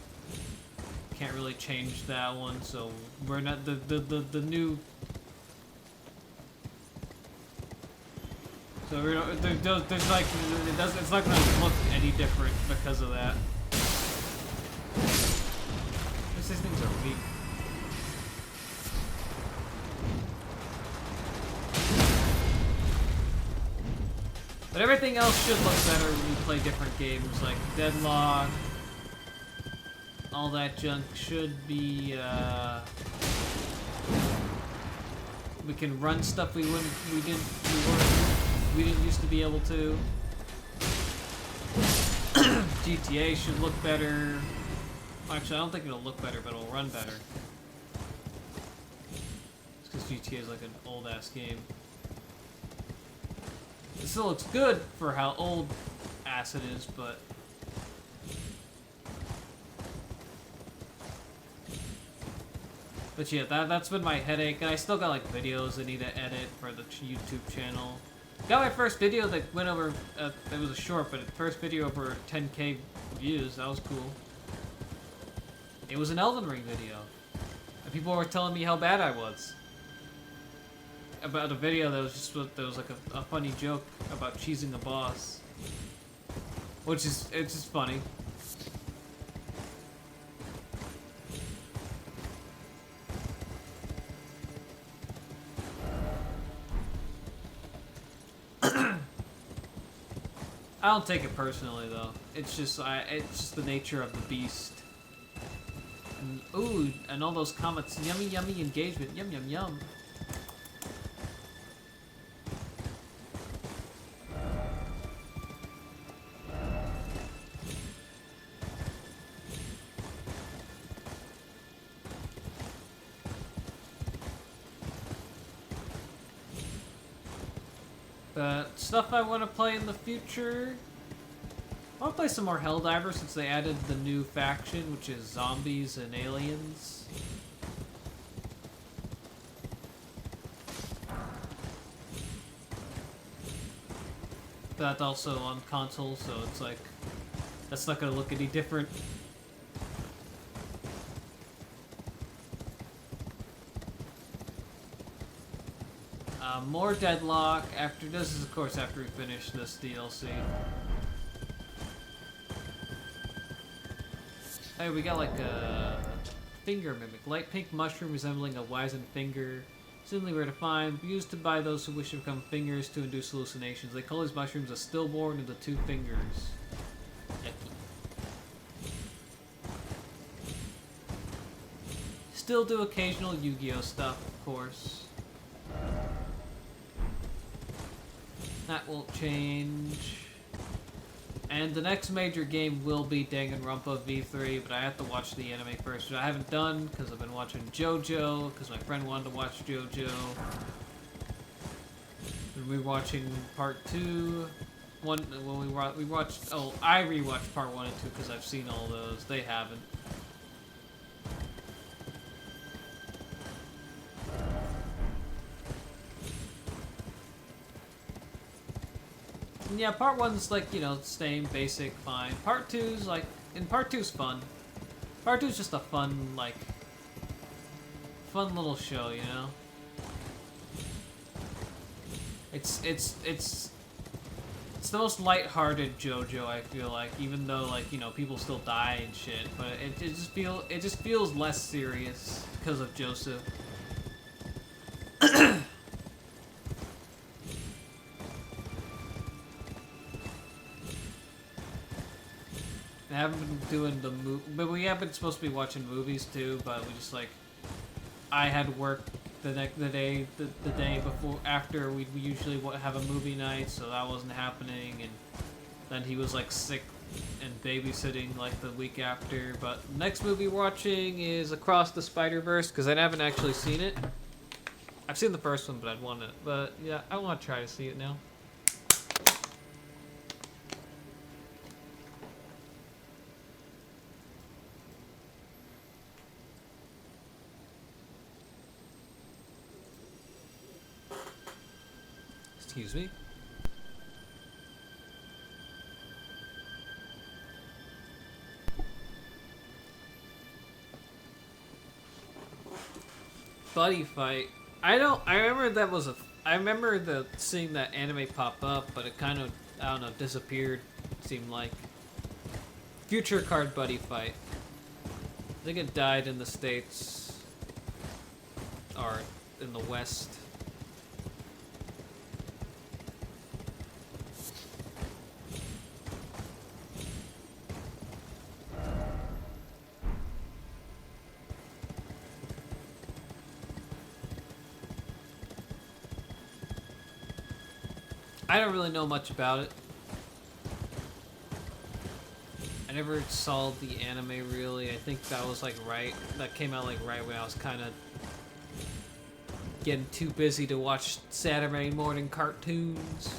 [SPEAKER 1] can't really change that one. So we're not the new. So there's like it's not gonna look any different because of that. These things are weak. But everything else should look better when you play different games, like Deadlock. All that junk should be, we can run stuff we didn't used to be able to. GTA should look better. Actually, I don't think it'll look better, but it'll run better. It's because GTA is like an old-ass game. It still looks good for how old-ass it is, but... But yeah, that's been my headache, and I still got like videos I need to edit for the YouTube channel. Got my first video that went over, it was a short, but first video over 10K views, that was cool. It was an Elden Ring video. And people were telling me how bad I was. About a video that was just, that was like a funny joke about cheesing a boss. Which is, it's just funny. I don't take it personally though. It's just the nature of the beast. And, ooh, and all those comments, yummy yummy engagement, yum yum yum. But stuff I want to play in the future. I want to play some more Helldivers since they added the new faction, which is zombies and aliens. That's also on console, so it's like that's not gonna look any different. More Deadlock after this is of course after we finish this DLC. Hey, we got like a finger mimic, light pink mushroom resembling a wizened finger, simply rare to find, used by those who wish to become fingers to induce hallucinations. They call these mushrooms a stillborn of the two fingers. Still do occasional Yu-Gi-Oh stuff, of course. That won't change. And the next major game will be Danganronpa V3, but I have to watch the anime first, which I haven't done because I've been watching JoJo, because my friend wanted to watch JoJo. And we're watching part 2. I rewatched part 1 and 2 because I've seen all those. They haven't. Yeah, part 1's like, you know, same, basic, fine. Part 2's like, and part 2's fun. Part 2's just a fun, like, fun little show, you know? It's the most light-hearted JoJo, I feel like, even though, like, you know, people still die and shit, but it just feels less serious because of Joseph. I haven't been doing the but we have been supposed to be watching movies too, but we just like, I had work the day before, after we usually have a movie night, so that wasn't happening, and then he was like sick and babysitting like the week after. But the next movie we're watching is Across the Spider-Verse, because I haven't actually seen it. I've seen the first one, but I'd want it, but yeah, I want to try to see it now. Excuse me. Buddy fight. I remember seeing that anime pop up, but it kind of, I don't know, disappeared, it seemed like. Future Card Buddy Fight. I think it died in the States. Or in the West. I don't really know much about it. I never saw the anime really. I think that was like that came out like right when I was kind of getting too busy to watch Saturday morning cartoons.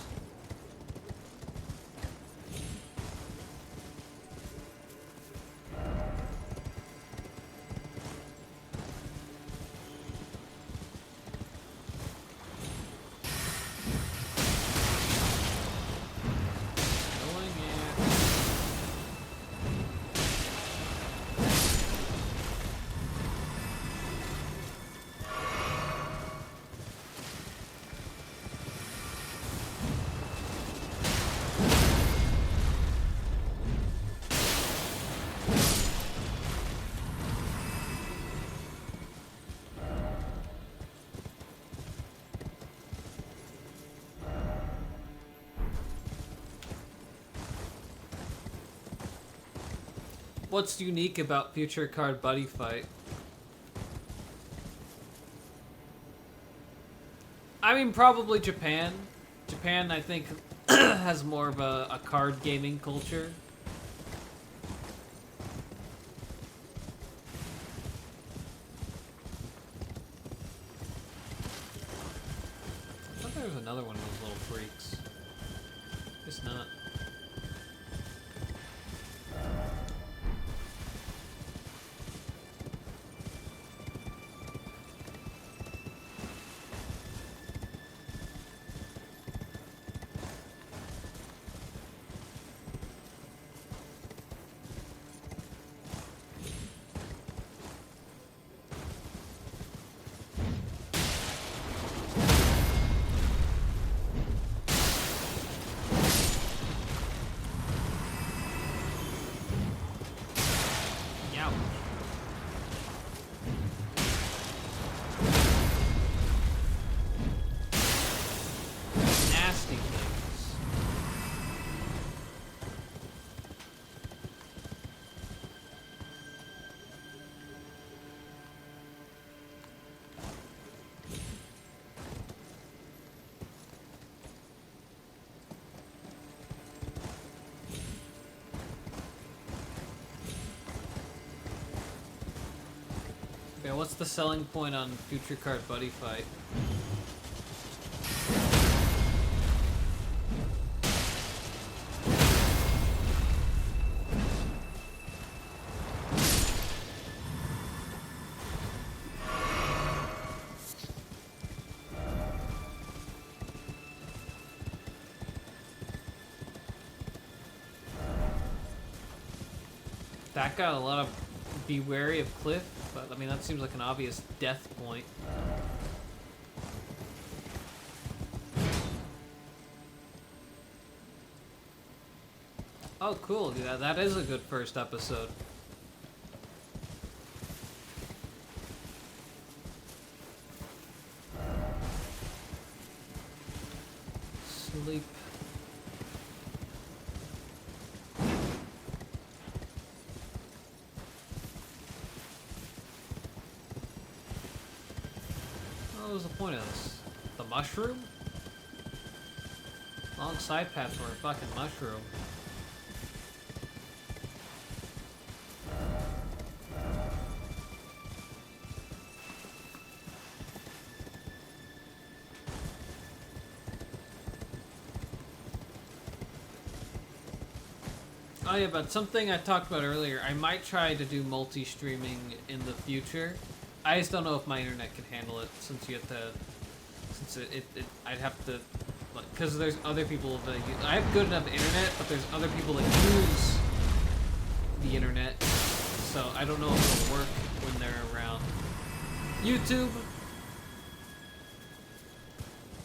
[SPEAKER 1] What's unique about Future Card Buddy Fight? I mean, probably Japan. Japan, I think, has more of a card gaming culture. I thought there was another one of those little freaks. Guess not. Yeah, what's the selling point on Future Card Buddy Fight? That got a lot of be wary of cliff, but I mean that seems like an obvious death point. Oh cool, yeah, that is a good first episode. Sleep. What was the point of this? The mushroom? Long side path for a fucking mushroom. Oh yeah, but something I talked about earlier, I might try to do multi-streaming in the future. I just don't know if my internet can handle it, since you have to, I'd have to, like, because there's other people that I have good enough internet, but there's other people that use the internet, so I don't know if it'll work when they're around. YouTube,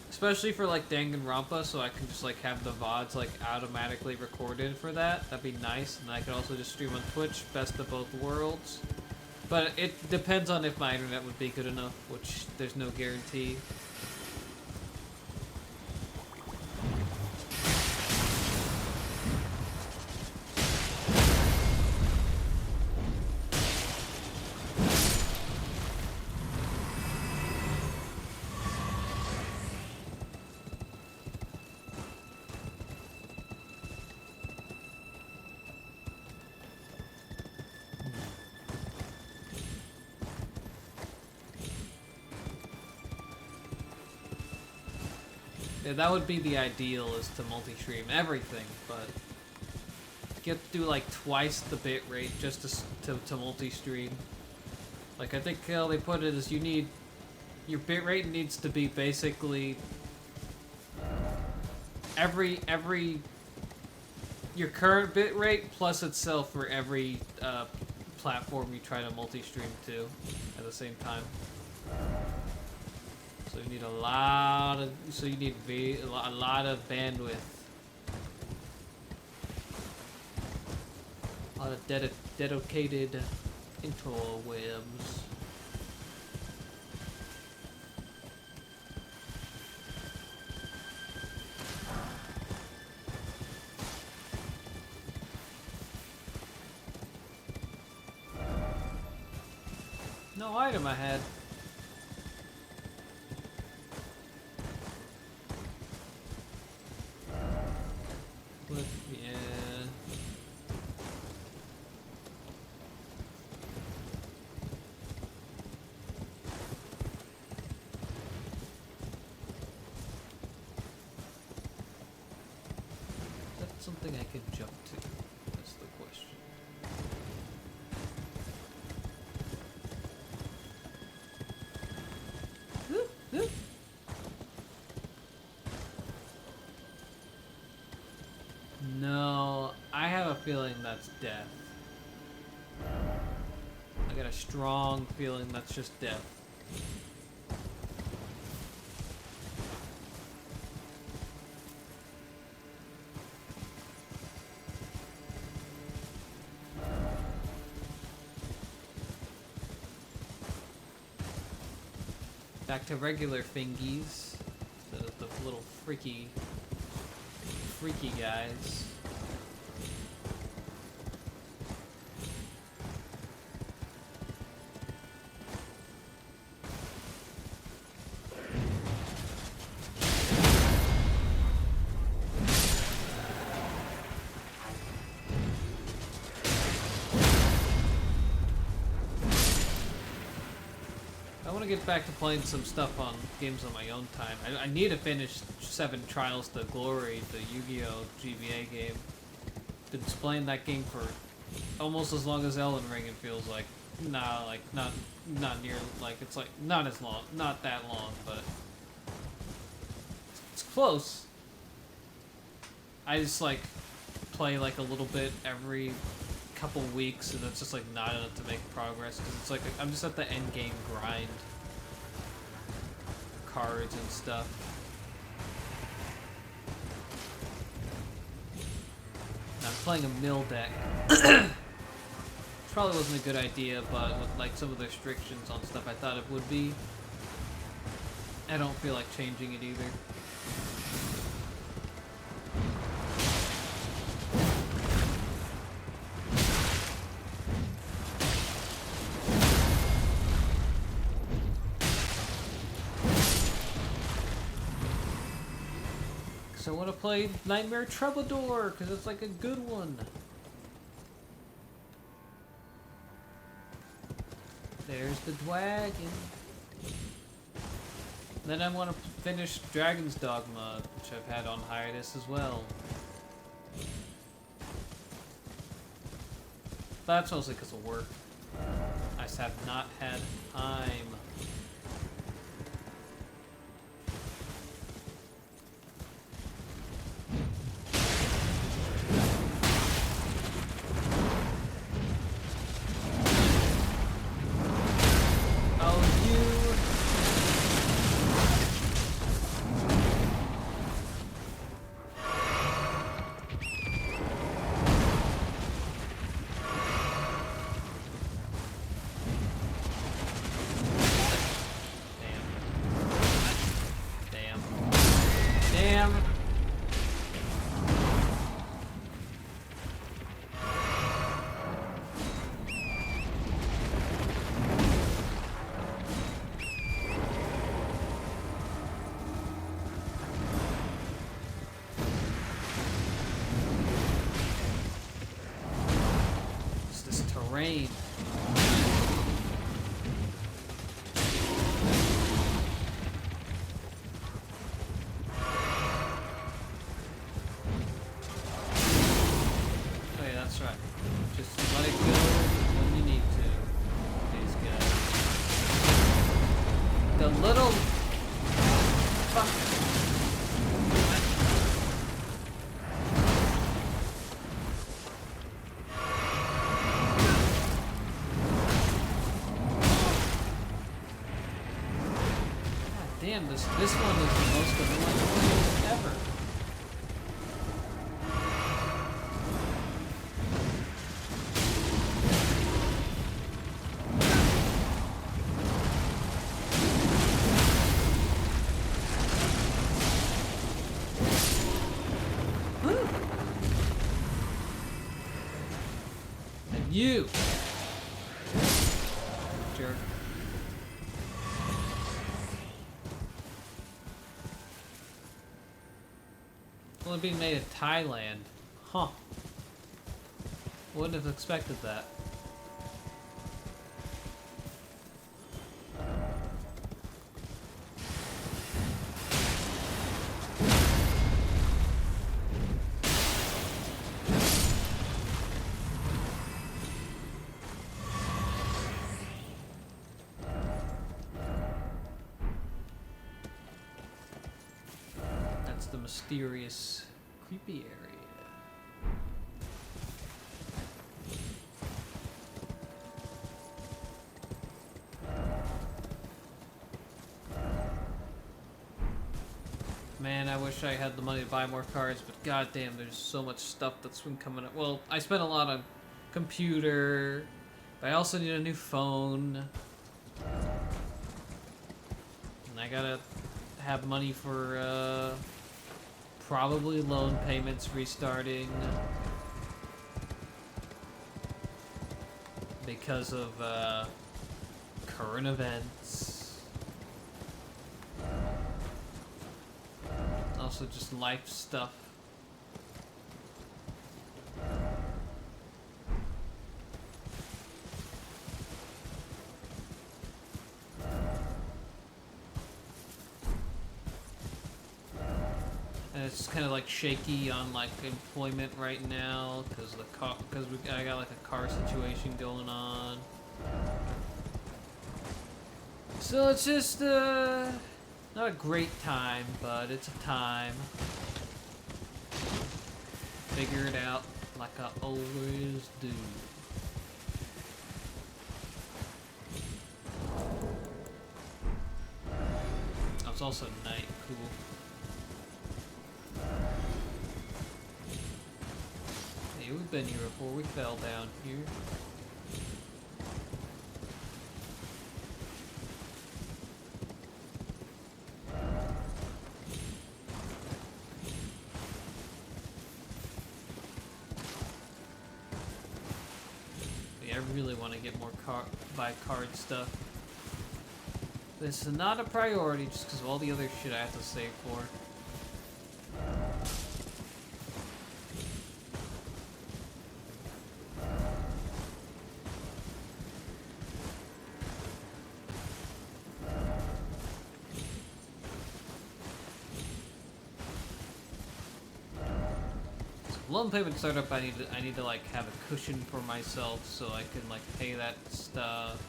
[SPEAKER 1] especially for like Danganronpa, so I can just like have the VODs like automatically recorded for that. That'd be nice, and I could also just stream on Twitch, best of both worlds. But it depends on if my internet would be good enough, which there's no guarantee. Yeah, that would be the ideal, is to multi-stream everything, but you have to do like twice the bit rate just to multi-stream. Like, I think how they put it is your bit rate needs to be basically your current bit rate plus itself for every platform you try to multi-stream to at the same time. So you need a lot of bandwidth. A lot of dedicated interwebs. No item I had. What? Yeah. That's something I could jump to. That's the question. No, I have a feeling that's death. I got a strong feeling that's just death. Back to regular fingies, instead of the little freaky guys. I want to get back to playing some stuff on games on my own time. I need to finish 7 Trials to Glory, the Yu-Gi-Oh! GBA game. Been playing that game for almost as long as Elden Ring, it feels like. Nah, like, not near, like, it's like, not as long, not that long, but it's close. I just, like, play, like, a little bit every couple weeks, and it's just, like, not enough to make progress, because it's like, I'm just at the end game grind. Cards and stuff. And I'm playing a mill deck. Probably wasn't a good idea, but with like some of the restrictions on stuff I thought it would be, I don't feel like changing it either. So I want to play Nightmare Troubadour, because it's like a good one. There's the dragon. Then I want to finish Dragon's Dogma, which I've had on hiatus as well. That's mostly because of work. I just have not had time. Rain. That's right. Just let it go when you need to. These guys. The little... Fuck. Damn, this one is the most annoying one ever. And you, jerk. Only being made in Thailand. Huh. Wouldn't have expected that. That's the mysterious, creepy area. Man, I wish I had the money to buy more cards, but goddamn, there's so much stuff that's been coming up. Well, I spent a lot on computer, but I also need a new phone. And I gotta have money for, probably loan payments restarting. Because of, current events. Also just life stuff. And it's kind of like shaky on like employment right now because I got like a car situation going on. So it's just not a great time, but it's a time. Figure it out like I always do. Oh, it's also night, cool. Hey, we've been here before, we fell down here. I really want to get more buy card stuff. This is not a priority just because of all the other shit I have to save for. Loan payment startup, I need to like have a cushion for myself so I can like pay that stuff.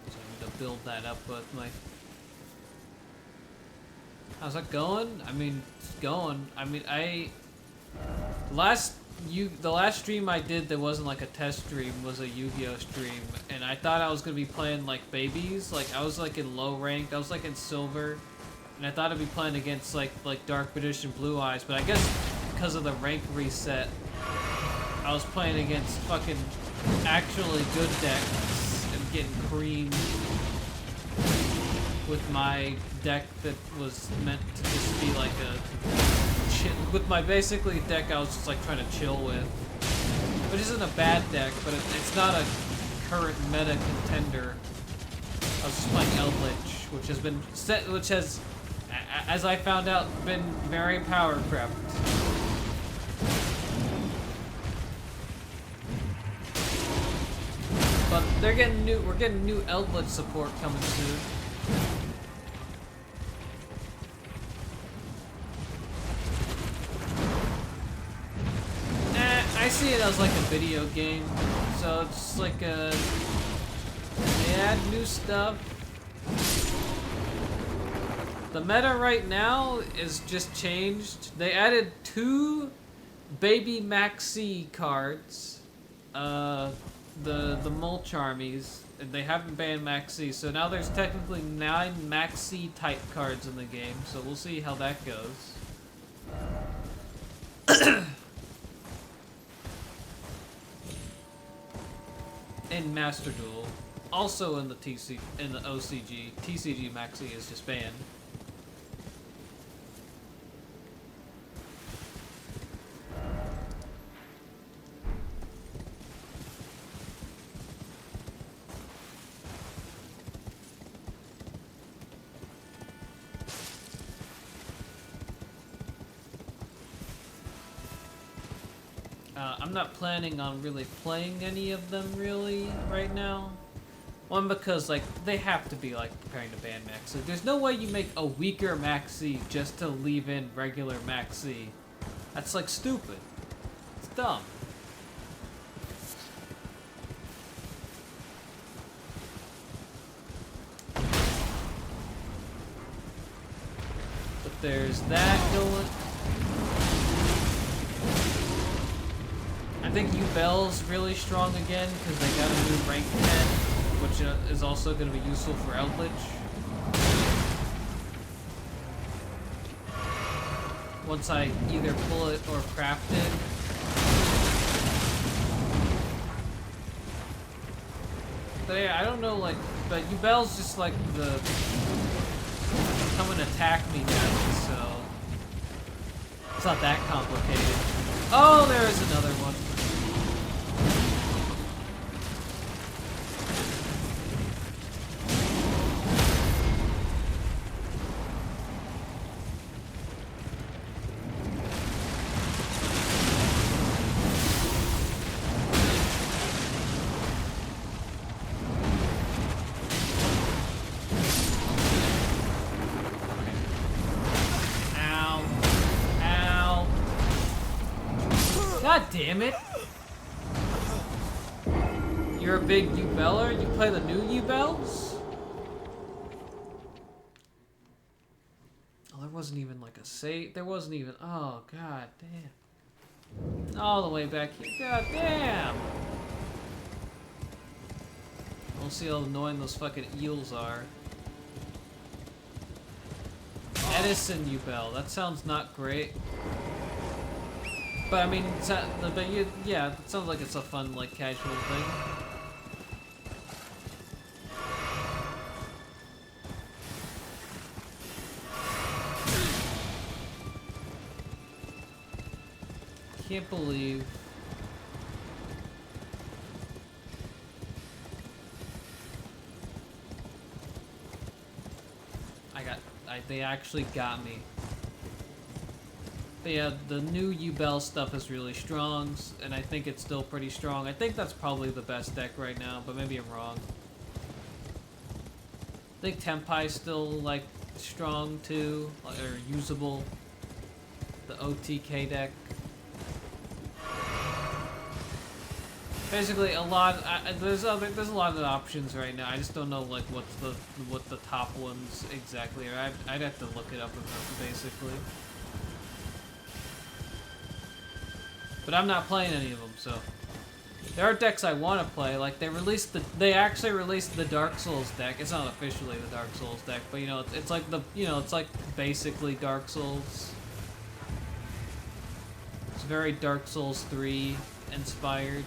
[SPEAKER 1] So I need to build that up with my... How's that going? I mean, it's going. I mean, the last stream I did that wasn't like a test stream was a Yu-Gi-Oh stream, and I thought I was gonna be playing like babies. Like I was like in low rank, I was like in silver, and I thought I'd be playing against like Dark Magician Blue Eyes, but I guess because of the rank reset, I was playing against fucking actually good decks and getting creamed with my deck that was meant to just be like a with my basically deck I was just like trying to chill with, which isn't a bad deck, but it's not a current meta contender. I was just playing Eldritch, which has been as I found out, been very power prepped. But We're getting new Eldritch support coming soon. I see it as like a video game, so it's like they add new stuff. The meta right now is just changed. They added 2 baby Maxi cards, the Mulch armies, and they haven't banned Maxi, so now there's technically 9 Maxi type cards in the game, so we'll see how that goes. In Master Duel, also in the OCG, TCG Maxi is just banned. I'm not planning on really playing any of them really right now. One, because like they have to be like preparing to ban Maxi. There's no way you make a weaker Maxi just to leave in regular Maxi. That's like stupid. It's dumb. But there's that going. I think Ubel's really strong again because they got a new rank 10, which is also going to be useful for Eldritch. Once I either pull it or craft it. But yeah, I don't know, like, but Ubel's just like the come and attack me guy, so it's not that complicated. Oh, there is another one. Damn it! You're a big Ubeller? You play the new Ubels? Oh, there wasn't even like a save. There wasn't even. Oh, god damn. All the way back here. God damn! We'll see how annoying those fucking eels are. Edison Ubel. That sounds not great. But I mean, yeah, it sounds like it's a fun, like, casual thing. Can't believe they actually got me. But yeah, the new Ubel stuff is really strong, and I think it's still pretty strong. I think that's probably the best deck right now, but maybe I'm wrong. I think Tempai's still, like, strong too, or usable. The OTK deck. Basically, a lot. There's a lot of options right now. I just don't know like what the top ones exactly are. I'd have to look it up basically. But I'm not playing any of them, so there are decks I want to play. Like they actually released the Dark Souls deck. It's not officially the Dark Souls deck, but you know it's like it's like basically Dark Souls. It's very Dark Souls 3 inspired.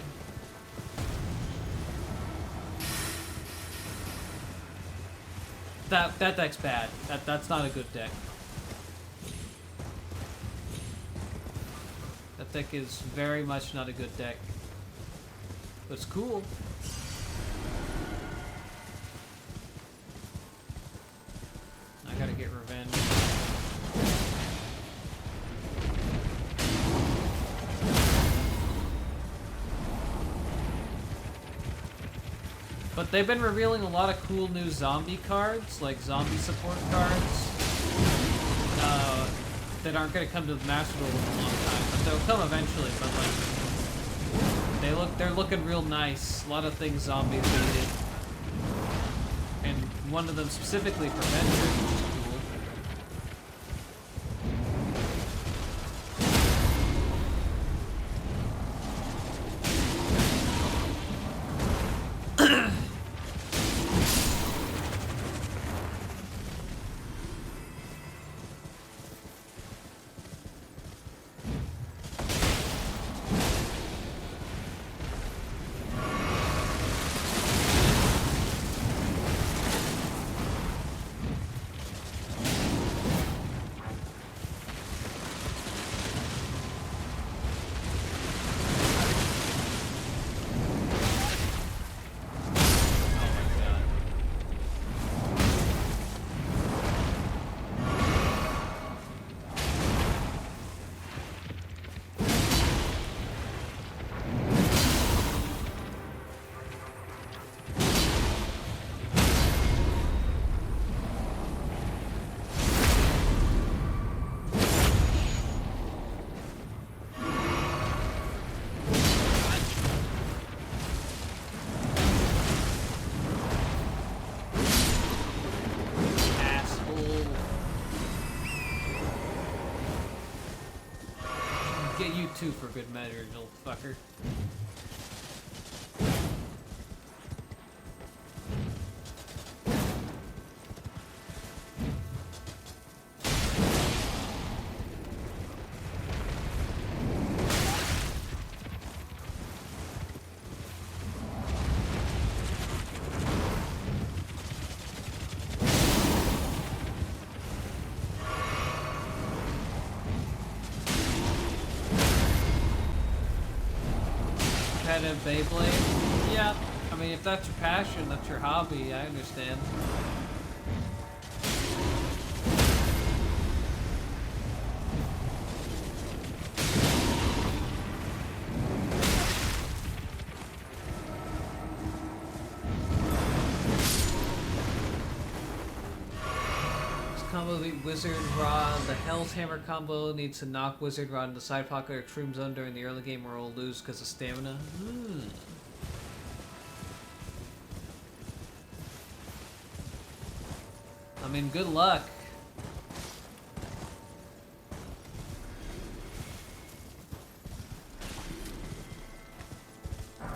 [SPEAKER 1] That deck's bad. That's not a good deck. That deck is very much not a good deck. But it's cool. I gotta get revenge. But they've been revealing a lot of cool new zombie cards, like zombie support cards, that aren't going to come to the Master Duel in a long time, but they'll come eventually. But like, they're looking real nice. A lot of things zombies needed, and one of them specifically for Venture, which is cool. Two for good measure, you little fucker. Beyblade? Yeah. I mean, if that's your passion, that's your hobby, I understand. Combo beat Wizard Rod. The Hell's Hammer combo needs to knock Wizard Rod in the side pocket or Troom Zone during the early game or will lose because of stamina. I mean, good luck.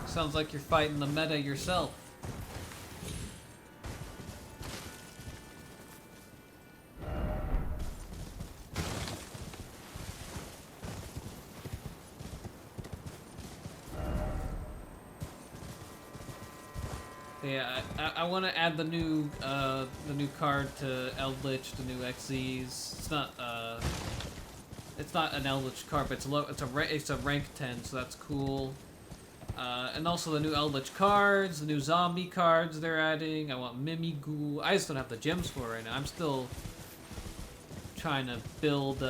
[SPEAKER 1] Sounds like you're fighting the meta yourself. Yeah, I want to add the new card to Eldritch, the new XZs. It's not an Eldritch card, but it's a rank 10, so that's cool. And also the new Eldritch cards, the new zombie cards they're adding. I want Mimighoul. I just don't have the gems for it right now. I'm still trying to build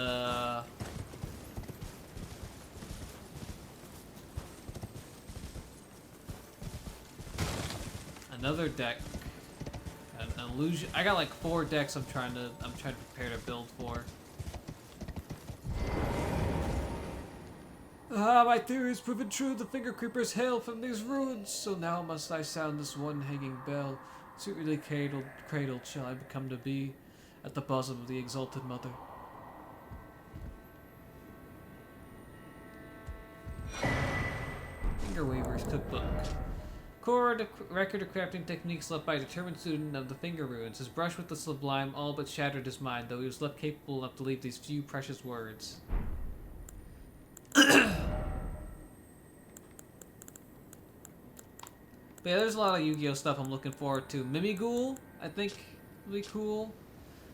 [SPEAKER 1] another deck, an illusion. I got like 4 decks I'm trying to prepare to build for. My theory is proven true. The finger creepers hail from these ruins. So now must I sound this one hanging bell. Sweetly cradled shall I become to be at the bosom of the exalted mother. Fingerweaver's Cookbook. Core record of crafting techniques left by a determined student of the Finger Ruins. His brush with the sublime all but shattered his mind, though he was left capable enough to leave these few precious words. But yeah, there's a lot of Yu-Gi-Oh stuff I'm looking forward to. Mimighoul, I think, will be cool.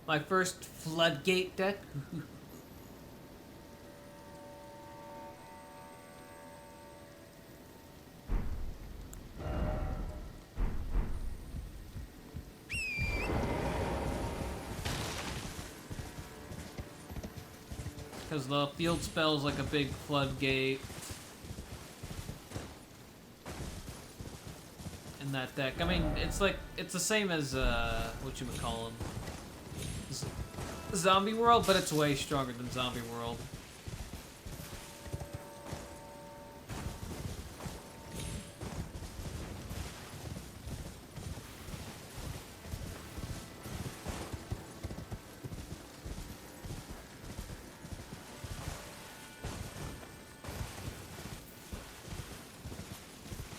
[SPEAKER 1] My first Floodgate deck. Because the field spell's like a big floodgate. in that deck. I mean, it's like it's the same as what you would call them, Zombie World, but it's way stronger than Zombie World.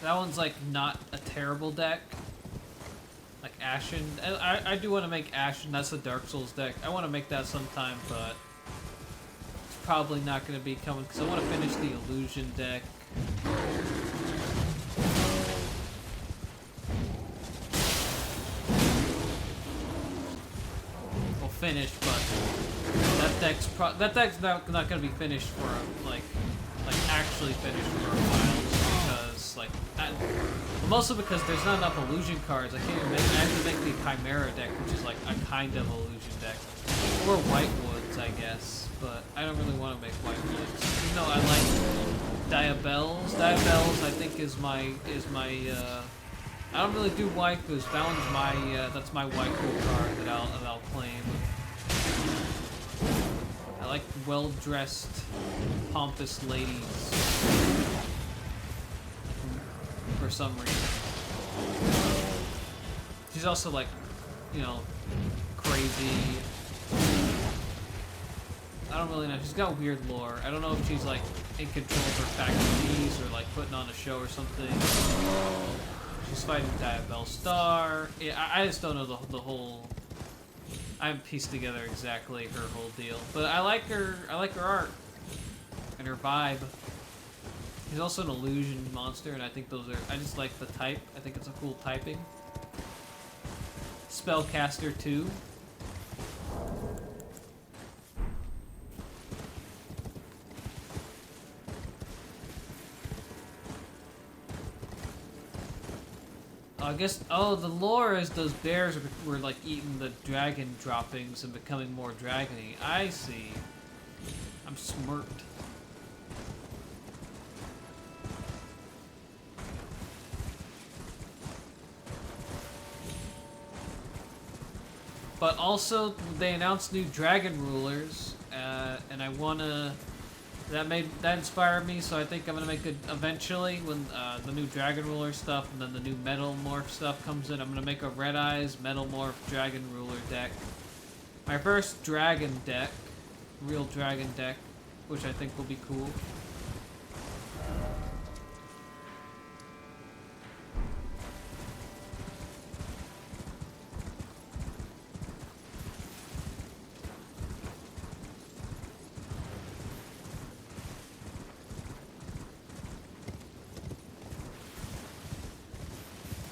[SPEAKER 1] That one's like not a terrible deck. Like Ashen. I do want to make Ashen. That's the Dark Souls deck. I want to make that sometime, but it's probably not going to be coming because I want to finish the Illusion deck. Well, finish, but that deck's not going to be finished for like actually finished for a while. Like, mostly because there's not enough illusion cards. I can't even make. I have to make the Chimera deck, which is like a kind of illusion deck, or White Woods, I guess. But I don't really want to make White Woods. Even though I like Diabells. Diabells, I think, is my. I don't really do waifus. That one's my. That's my waifu card that I'll claim. I like well-dressed, pompous ladies. For some reason. She's also like, you know, crazy. I don't really know. She's got weird lore. I don't know if she's like in control of her faculties or like putting on a show or something. She's fighting Diabell Star. Yeah, I just don't know the whole. I haven't pieced together exactly her whole deal, but I like her. I like her art and her vibe. He's also an illusion monster, and I think those are. I just like the type. I think it's a cool typing. Spellcaster 2. I guess. Oh, the lore is those bears were like eating the dragon droppings and becoming more dragony. I see. I'm smirked. But also, they announced new dragon rulers, and I wanna. That inspired me, so I think I'm gonna make it eventually when the new dragon ruler stuff and then the new metal morph stuff comes in. I'm gonna make a Red Eyes metal morph dragon ruler deck. My first dragon deck, real dragon deck, which I think will be cool.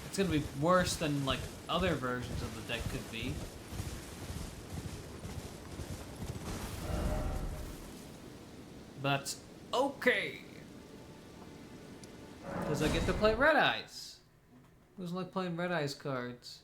[SPEAKER 1] It's gonna be worse than like other versions of the deck could be. But okay, because I get to play Red Eyes. Who doesn't like playing Red Eyes cards?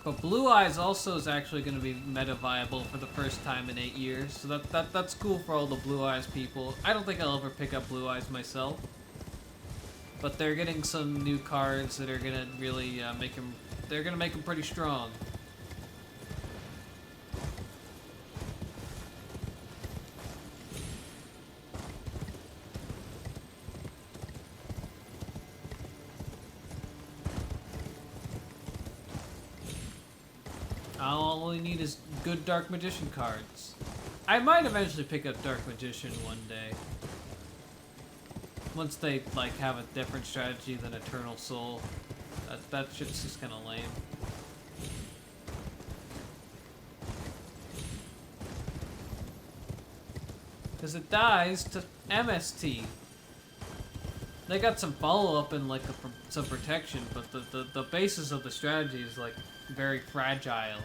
[SPEAKER 1] But Blue Eyes also is actually going to be meta viable for the first time in 8 years, so that's cool for all the Blue Eyes people. I don't think I'll ever pick up Blue Eyes myself, but they're getting some new cards that are going to really make them. They're going to make them pretty strong. All we need is good Dark Magician cards. I might eventually pick up Dark Magician one day. Once they like have a different strategy than Eternal Soul. That shit's just kinda lame. Because it dies to MST. They got some follow-up and like some protection, but the basis of the strategy is like very fragile.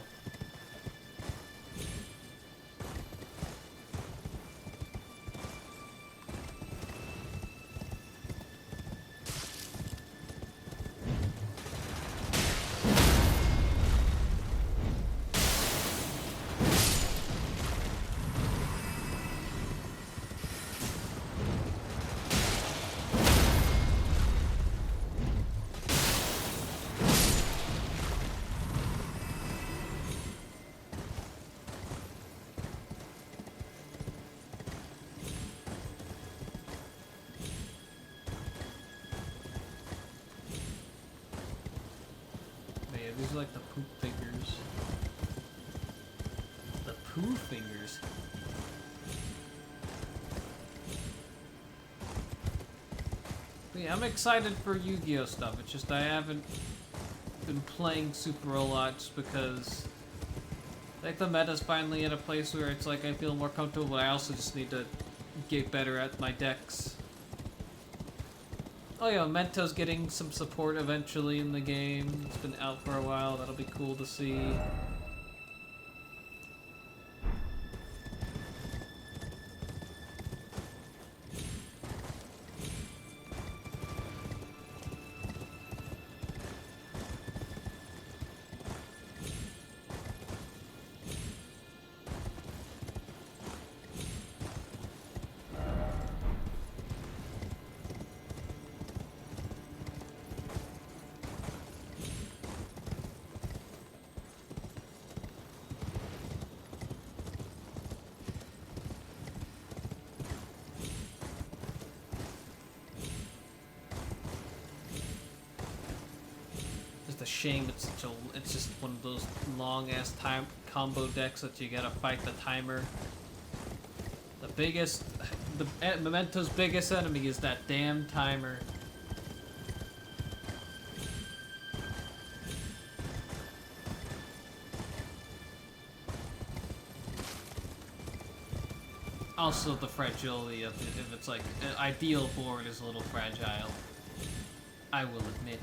[SPEAKER 1] these are like the poop fingers. The poo fingers. But yeah, I'm excited for Yu-Gi-Oh stuff. It's just I haven't been playing super a lot just because like the meta's finally at a place where it's like I feel more comfortable, but I also just need to get better at my decks. Oh yeah, Mento's getting some support eventually in the game. It's been out for a while. That'll be cool to see. A shame it's such a, it's just one of those long ass time combo decks that you gotta fight the timer. The biggest, Memento's biggest enemy is that damn timer. Also the fragility of it, if it's like an ideal board is a little fragile, I will admit.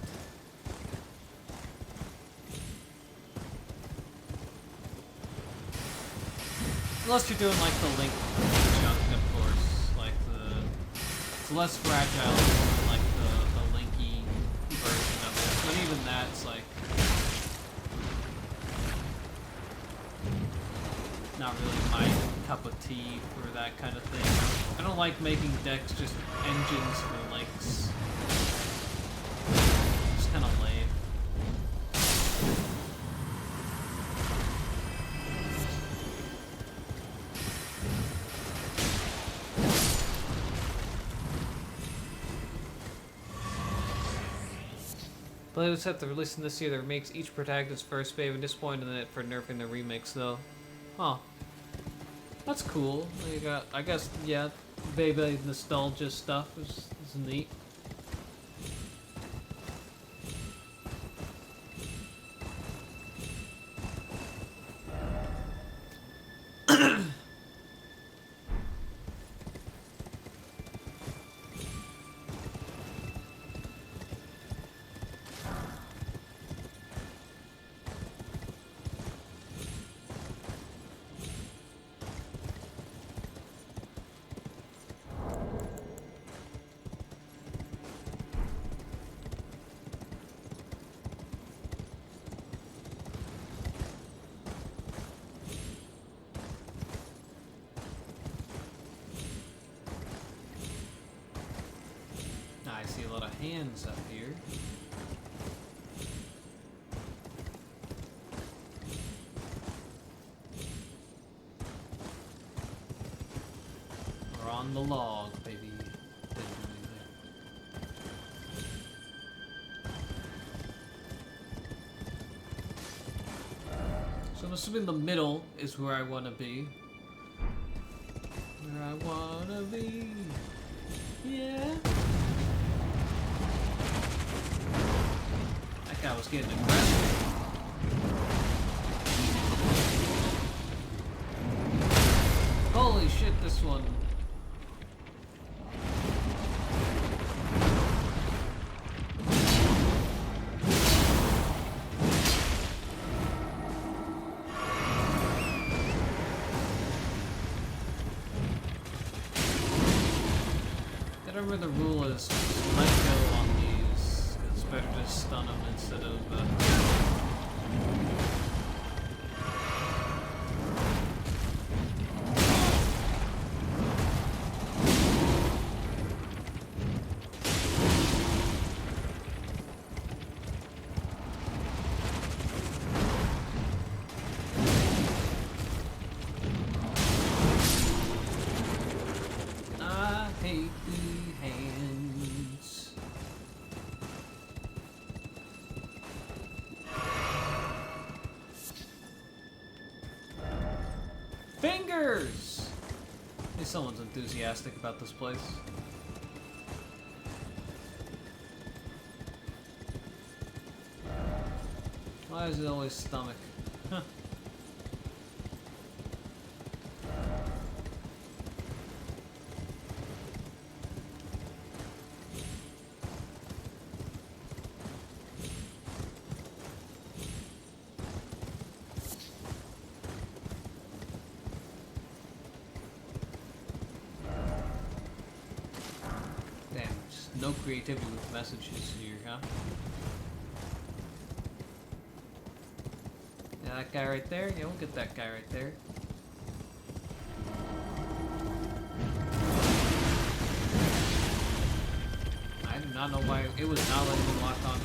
[SPEAKER 1] Unless you're doing like the link chunk, of course, like it's less fragile than like the linky version of it. But even that's like not really my cup of tea for that kind of thing. I don't like making decks just engines for links. It's kind of lame. Blade set to releasing this year that makes each protagonist's first wave. I'm disappointed in it for nerfing the remakes though. Huh. That's cool. You got, I guess, yeah, baby nostalgia stuff is neat. I see a lot of hands up here. We're on the log, baby. So I'm assuming the middle is where I want to be. Where I want to be. Yeah. I was getting aggressive. Holy shit, this one. I don't remember the rule is let go on these. It's better to stun them instead of I hate the hands. Cheers! Hey, someone's enthusiastic about this place. Why is it always stomach? Huh. Damn, just no creativity with messages here, huh? Yeah, that guy right there? Yeah, we'll get that guy right there. I do not know why it was not letting me lock on.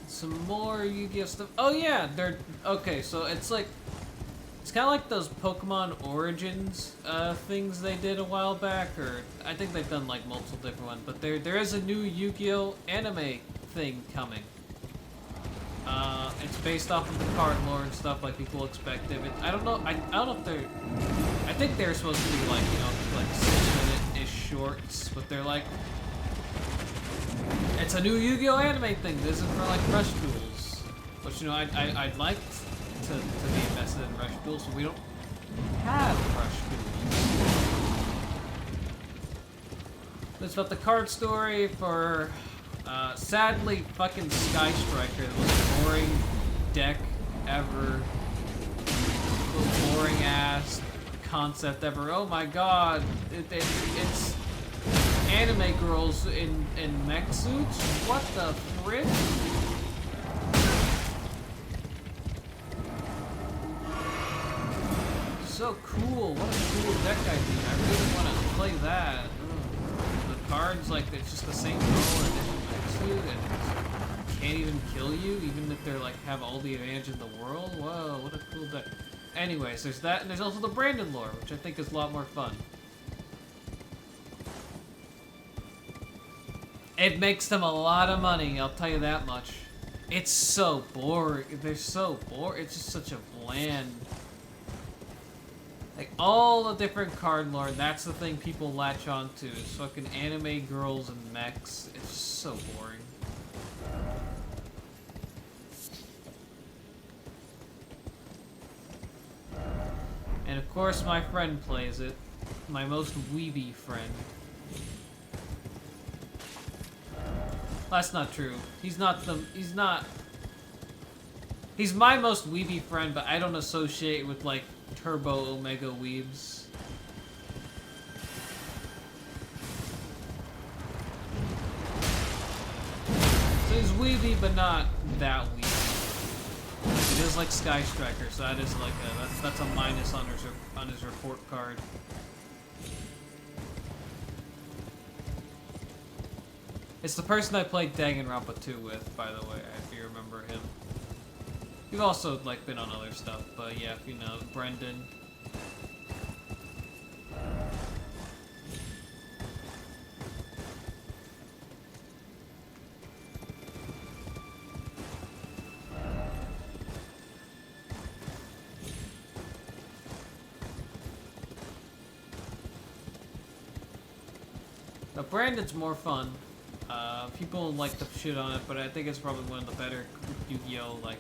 [SPEAKER 1] Some more Yu-Gi-Oh stuff. Oh yeah, they're okay. So it's kind of like those Pokemon Origins things they did a while back, or I think they've done like multiple different ones. But there is a new Yu-Gi-Oh anime thing coming. It's based off of the card lore and stuff like people expected. I don't know. I don't know if they're. I think they're supposed to be like, you know, like 6-minute-ish shorts, but they're like. It's a new Yu-Gi-Oh anime thing. This isn't for like Rush Duels, but you know, I'd like to be invested in Rush Duels, but we don't have Rush Duels. It's about the card story for sadly fucking Sky Striker, the most boring deck ever, the most boring ass concept ever. Oh my god, it's anime girls in mech suits? What the frick? So cool. What a cool deck idea. I really want to play that. Ugh. The cards, like, it's just the same color and different mech suit and can't even kill you, even if they're like have all the advantage in the world. Whoa, what a cool deck. Anyways, there's that, and there's also the Brandon lore, which I think is a lot more fun. It makes them a lot of money, I'll tell you that much. It's so boring. They're so boring. It's just such a bland... Like, all the different card lore, that's the thing people latch on to. Is fucking anime girls and mechs. It's just so boring. And of course my friend plays it. My most weeby friend. That's not true. He's my most weeby friend, but I don't associate with, like, Turbo Omega weebs. So he's weeby, but not that weeby. It is like Sky Striker, so that is like that's a minus on his report card. It's the person I played Danganronpa 2 with, by the way, if you remember him. You've also, like, been on other stuff, but yeah, if you know, Brendan. Now, Brandon's more fun. People like to shit on it, but I think it's probably one of the better Yu-Gi-Oh! Like,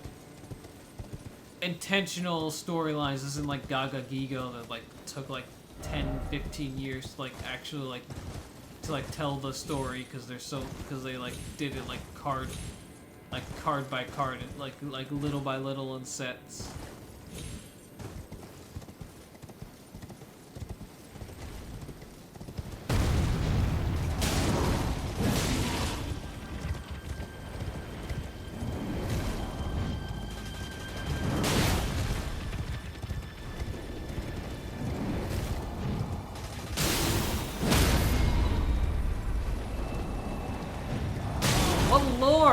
[SPEAKER 1] intentional storylines. Isn't like Gaga Gigo that like took like 10-15 years to like actually like tell the story because they like did it like card like card by card, like little by little in sets.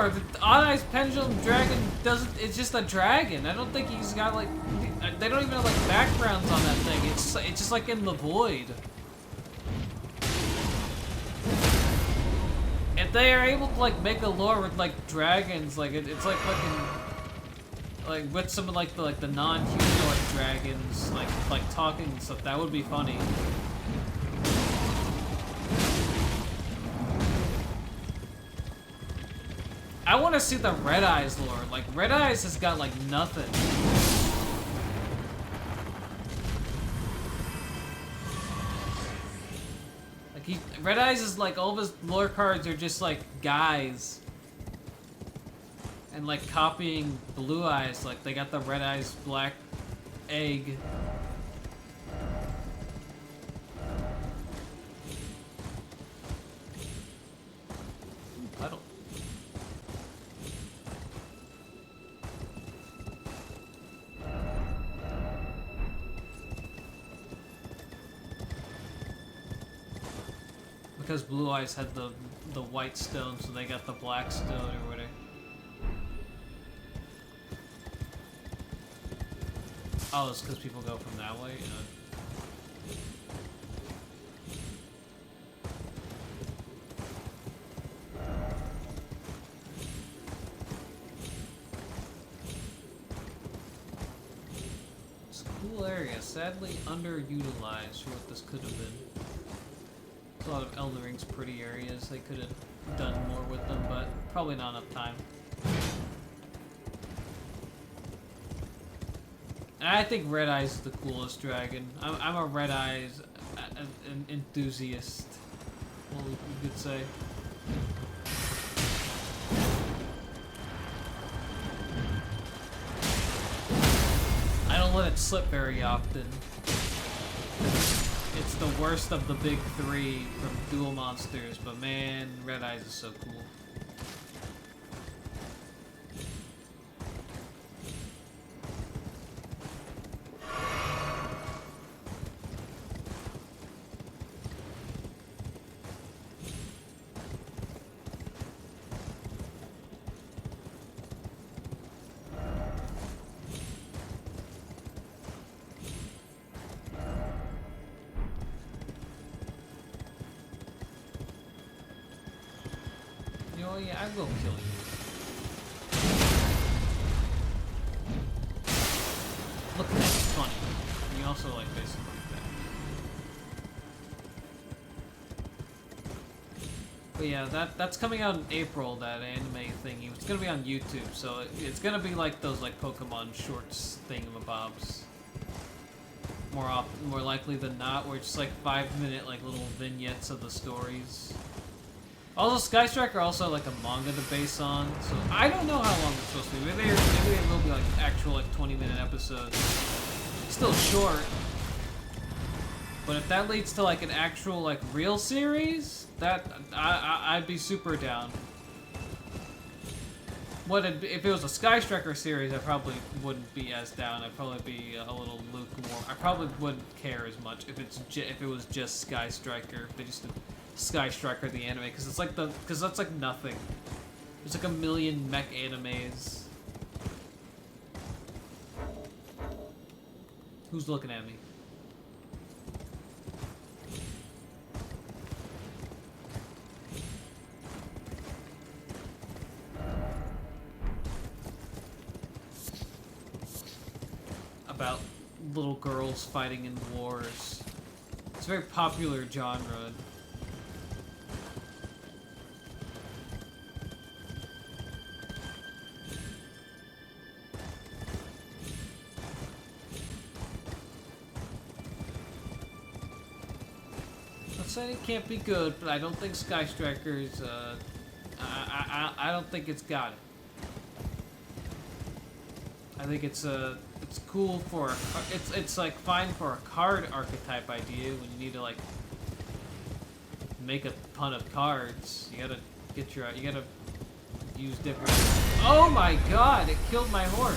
[SPEAKER 1] The Odd-Eyes Pendulum Dragon doesn't. It's just a dragon. I don't think he's got like. They don't even have like backgrounds on that thing. It's just like in the void. If they are able to like make a lore with like dragons, like it's like fucking like with some of like the non-humanoid dragons, like talking and stuff, that would be funny. I want to see the Red Eyes lore. Like, Red Eyes has got, like, nothing. Like, Red Eyes is, like, all of his lore cards are just, like, guys. And, like, copying Blue Eyes. Like, they got the Red Eyes Black Egg. Puddle. Because Blue Eyes had the white stone, so they got the black stone or whatever. Oh, it's because people go from that way? It's a cool area, sadly underutilized for what this could have been. A lot of Elden Ring's pretty areas. They could have done more with them, but probably not enough time. And I think Red Eyes is the coolest dragon. I'm a Red Eyes enthusiast, what we could say. I don't let it slip very often. It's the worst of the big three from Duel Monsters, but man, Red Eyes is so cool. Oh yeah, I will kill you. Look at that, it's funny. And you also like basically like that. But yeah, that's coming out in April, that anime thingy. It's gonna be on YouTube, so it's gonna be like those like Pokemon shorts thingamabobs. More likely than not, where it's just like 5-minute like little vignettes of the stories. Also, Sky Striker also like a manga to base on, so I don't know how long it's supposed to be. Maybe it will be like actual like 20-minute episodes. Still short, but if that leads to like an actual like real series, that I'd be super down. If it was a Sky Striker series, I probably wouldn't be as down. I'd probably be a little lukewarm. I probably wouldn't care as much if it was just Sky Striker. If they just did Sky Striker the anime, because that's like nothing. There's like a million mech animes. Who's looking at me? About little girls fighting in wars. It's a very popular genre. It can't be good, but I don't think Sky Striker's, I don't think it's got it. I think it's cool for it's like fine for a card archetype idea when you need to like make a ton of cards. You gotta use different. Oh my god! It killed my horse.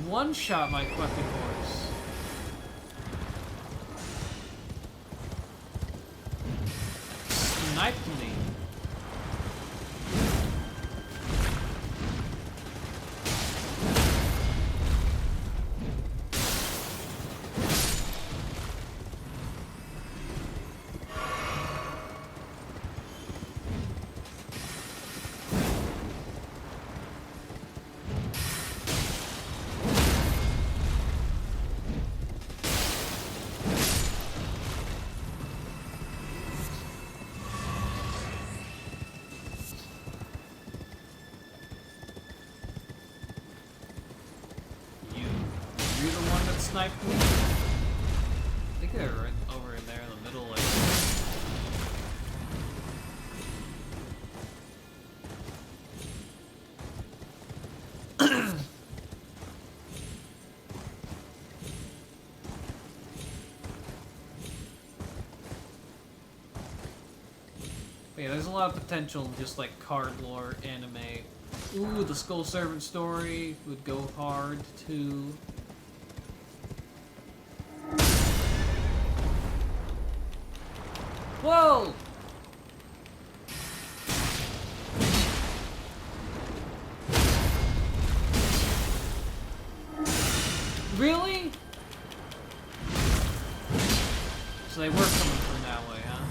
[SPEAKER 1] One shot my fucking horse. Sniped me. Sniped me. I think they're right over in there in the middle, like. Yeah, there's a lot of potential in just like card lore anime. Ooh, the Skull Servant story would go hard too. Whoa! Really? So they were coming from that way, huh?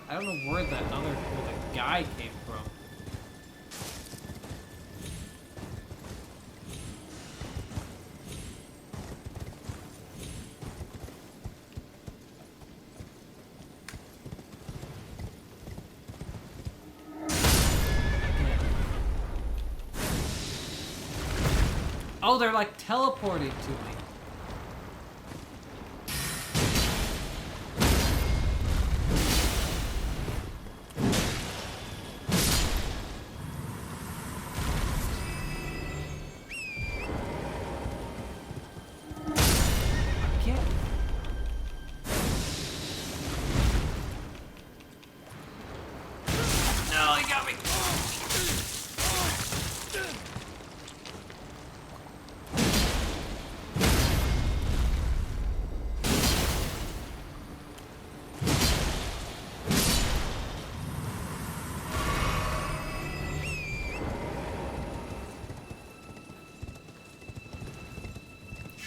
[SPEAKER 1] I don't know where that the guy came from. Oh, they're like teleporting to me. I can't. No, he got me.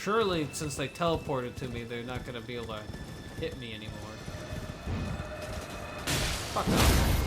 [SPEAKER 1] Surely, since they teleported to me, they're not gonna be able to hit me anymore. Fuck off.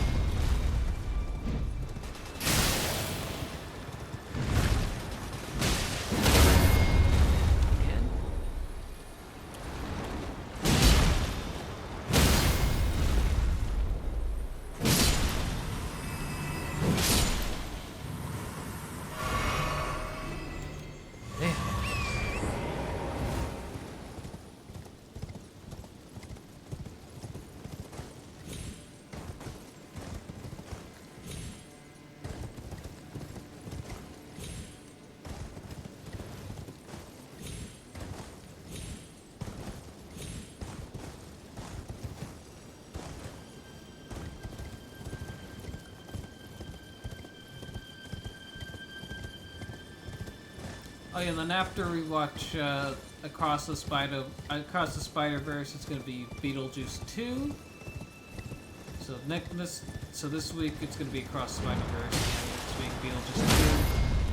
[SPEAKER 1] Oh yeah, and then after we watch Across the Spider-Verse, it's gonna be Beetlejuice 2. So this week it's gonna be Across the Spider-Verse, next week Beetlejuice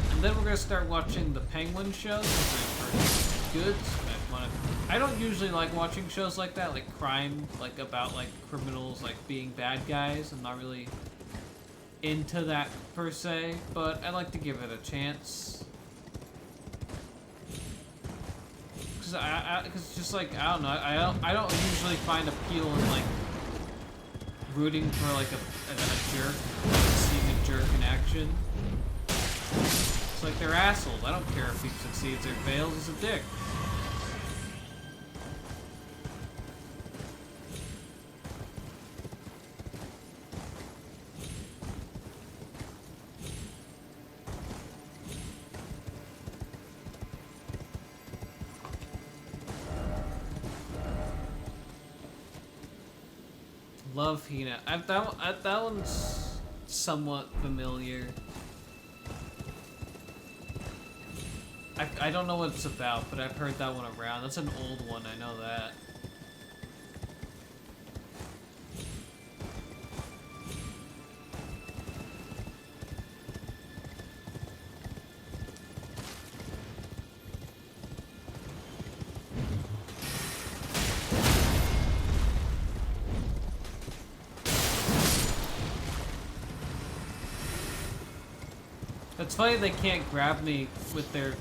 [SPEAKER 1] 2, and then we're gonna start watching the Penguin shows, which I've heard good. I don't usually like watching shows like that, like crime, like about like criminals like being bad guys. I'm not really into that per se, but I like to give it a chance. Because just like I don't know, I don't usually find appeal in like rooting for like a jerk, seeing a jerk in action. It's like they're assholes. I don't care if he succeeds or fails. He's a dick. Love Hina. That one's somewhat familiar. I don't know what it's about, but I've heard that one around. That's an old one, I know that. It's funny they can't grab me with their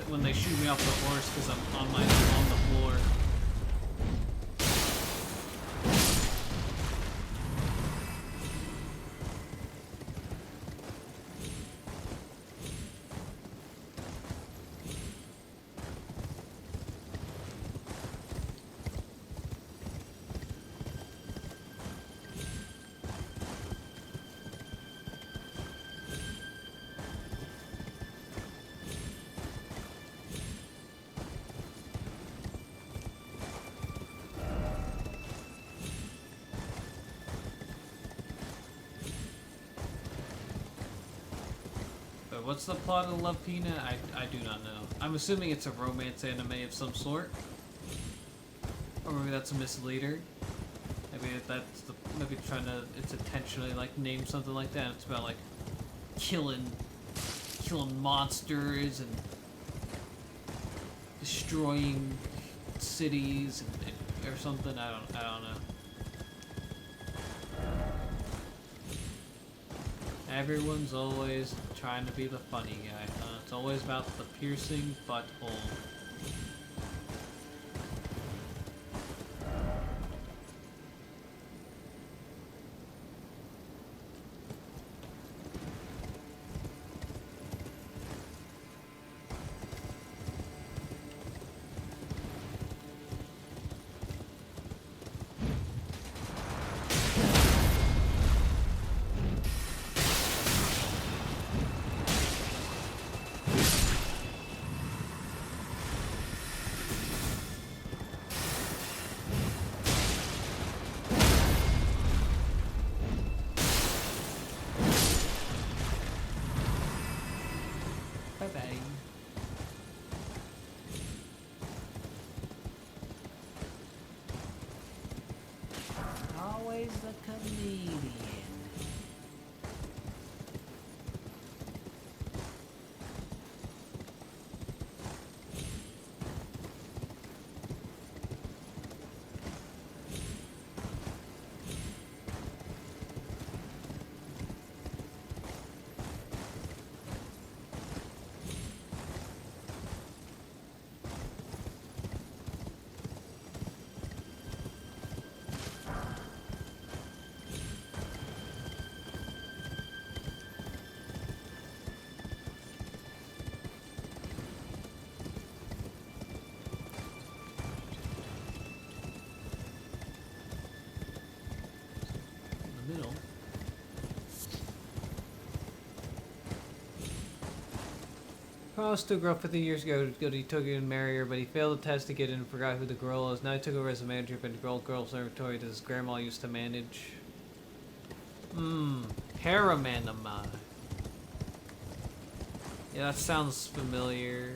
[SPEAKER 1] when they shoot me off the horse because I'm on the floor. What's the plot of Love Hina? I do not know. I'm assuming it's a romance anime of some sort. Or maybe that's a misleader. Maybe that's the maybe trying to it's intentionally like name something like that. It's about like killing monsters and destroying cities or something. I don't know. Everyone's always trying to be the funny guy. It's always about the piercing butthole. Always the comedian. Promised to a girl 50 years ago he took her and marry her, but he failed the test to get in and forgot who the girl is. Now he took over as a manager, but the girl's laboratory that his grandma used to manage. Harem anime. Yeah, that sounds familiar.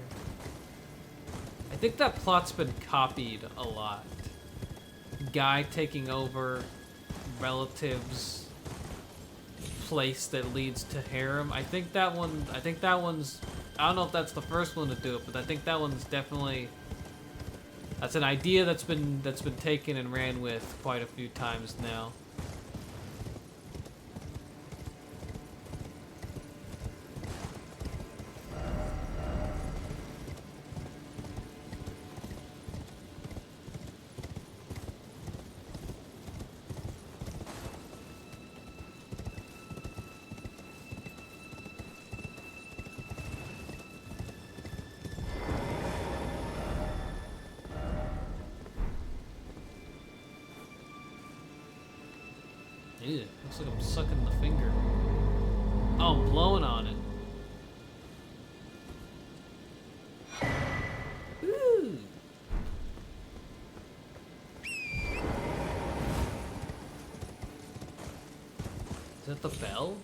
[SPEAKER 1] I think that plot's been copied a lot. Guy taking over relatives' place that leads to harem. I think that one's I don't know if that's the first one to do it, but I think that one's definitely that's an idea that's been taken and ran with quite a few times now. Ew, looks like I'm sucking the finger. Oh, I'm blowing on it. Ooh. Is that the bell?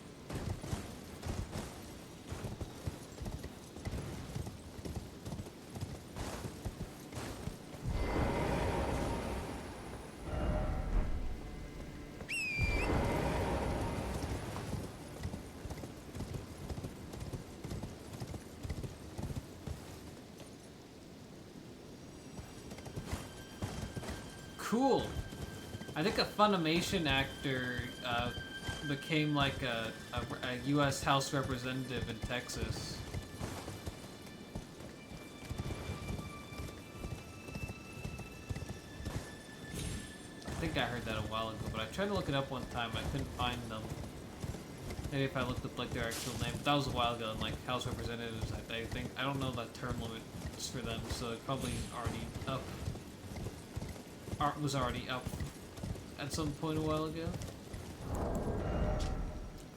[SPEAKER 1] Cool. I think a Funimation actor became like a U.S. House representative in Texas. I think I heard that a while ago, but I tried to look it up one time. I couldn't find them. Maybe if I looked up like their actual name, but that was a while ago. And like House representatives, I think I don't know the term limits for them, so it probably already up. Art was already up at some point a while ago.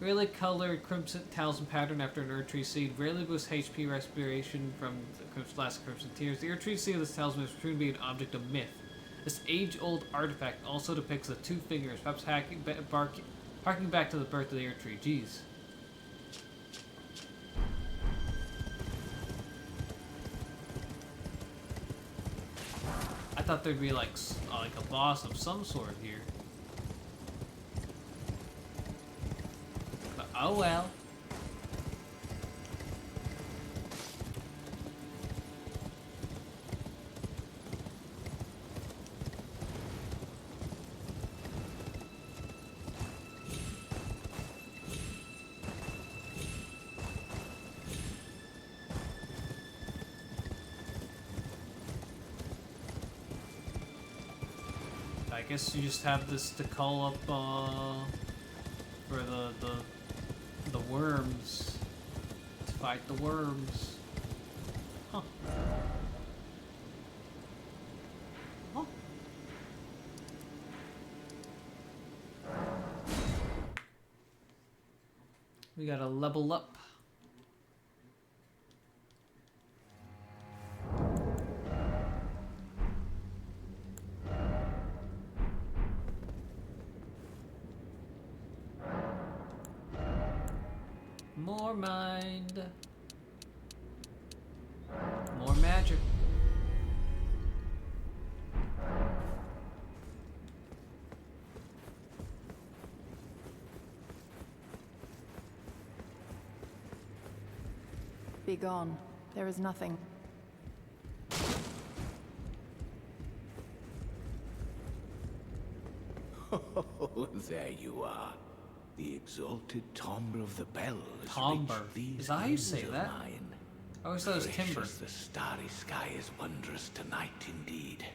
[SPEAKER 1] Rarely colored crimson talisman pattern after an Erdtree seed. Rarely boosts HP respiration from the last Crimson Tears. The Erdtree seed of this talisman is proven to be an object of myth. This age-old artifact also depicts the two fingers, perhaps harking back to the birth of the Erdtree. Jeez. I thought there'd be like a boss of some sort here. But oh well. I guess you just have this to call up for the worms, to fight the worms. Huh. Huh. We gotta level up. More mind. More magic.
[SPEAKER 3] Be gone. There is nothing.
[SPEAKER 2] Oh, there you are. The exalted timbre of the bell has
[SPEAKER 1] Timbre.
[SPEAKER 2] reached these
[SPEAKER 1] Is that how you
[SPEAKER 2] ears
[SPEAKER 1] say
[SPEAKER 2] of
[SPEAKER 1] that?
[SPEAKER 2] mine.
[SPEAKER 1] I always thought it was
[SPEAKER 2] Fresh
[SPEAKER 1] timber.
[SPEAKER 2] as the starry sky is wondrous tonight indeed.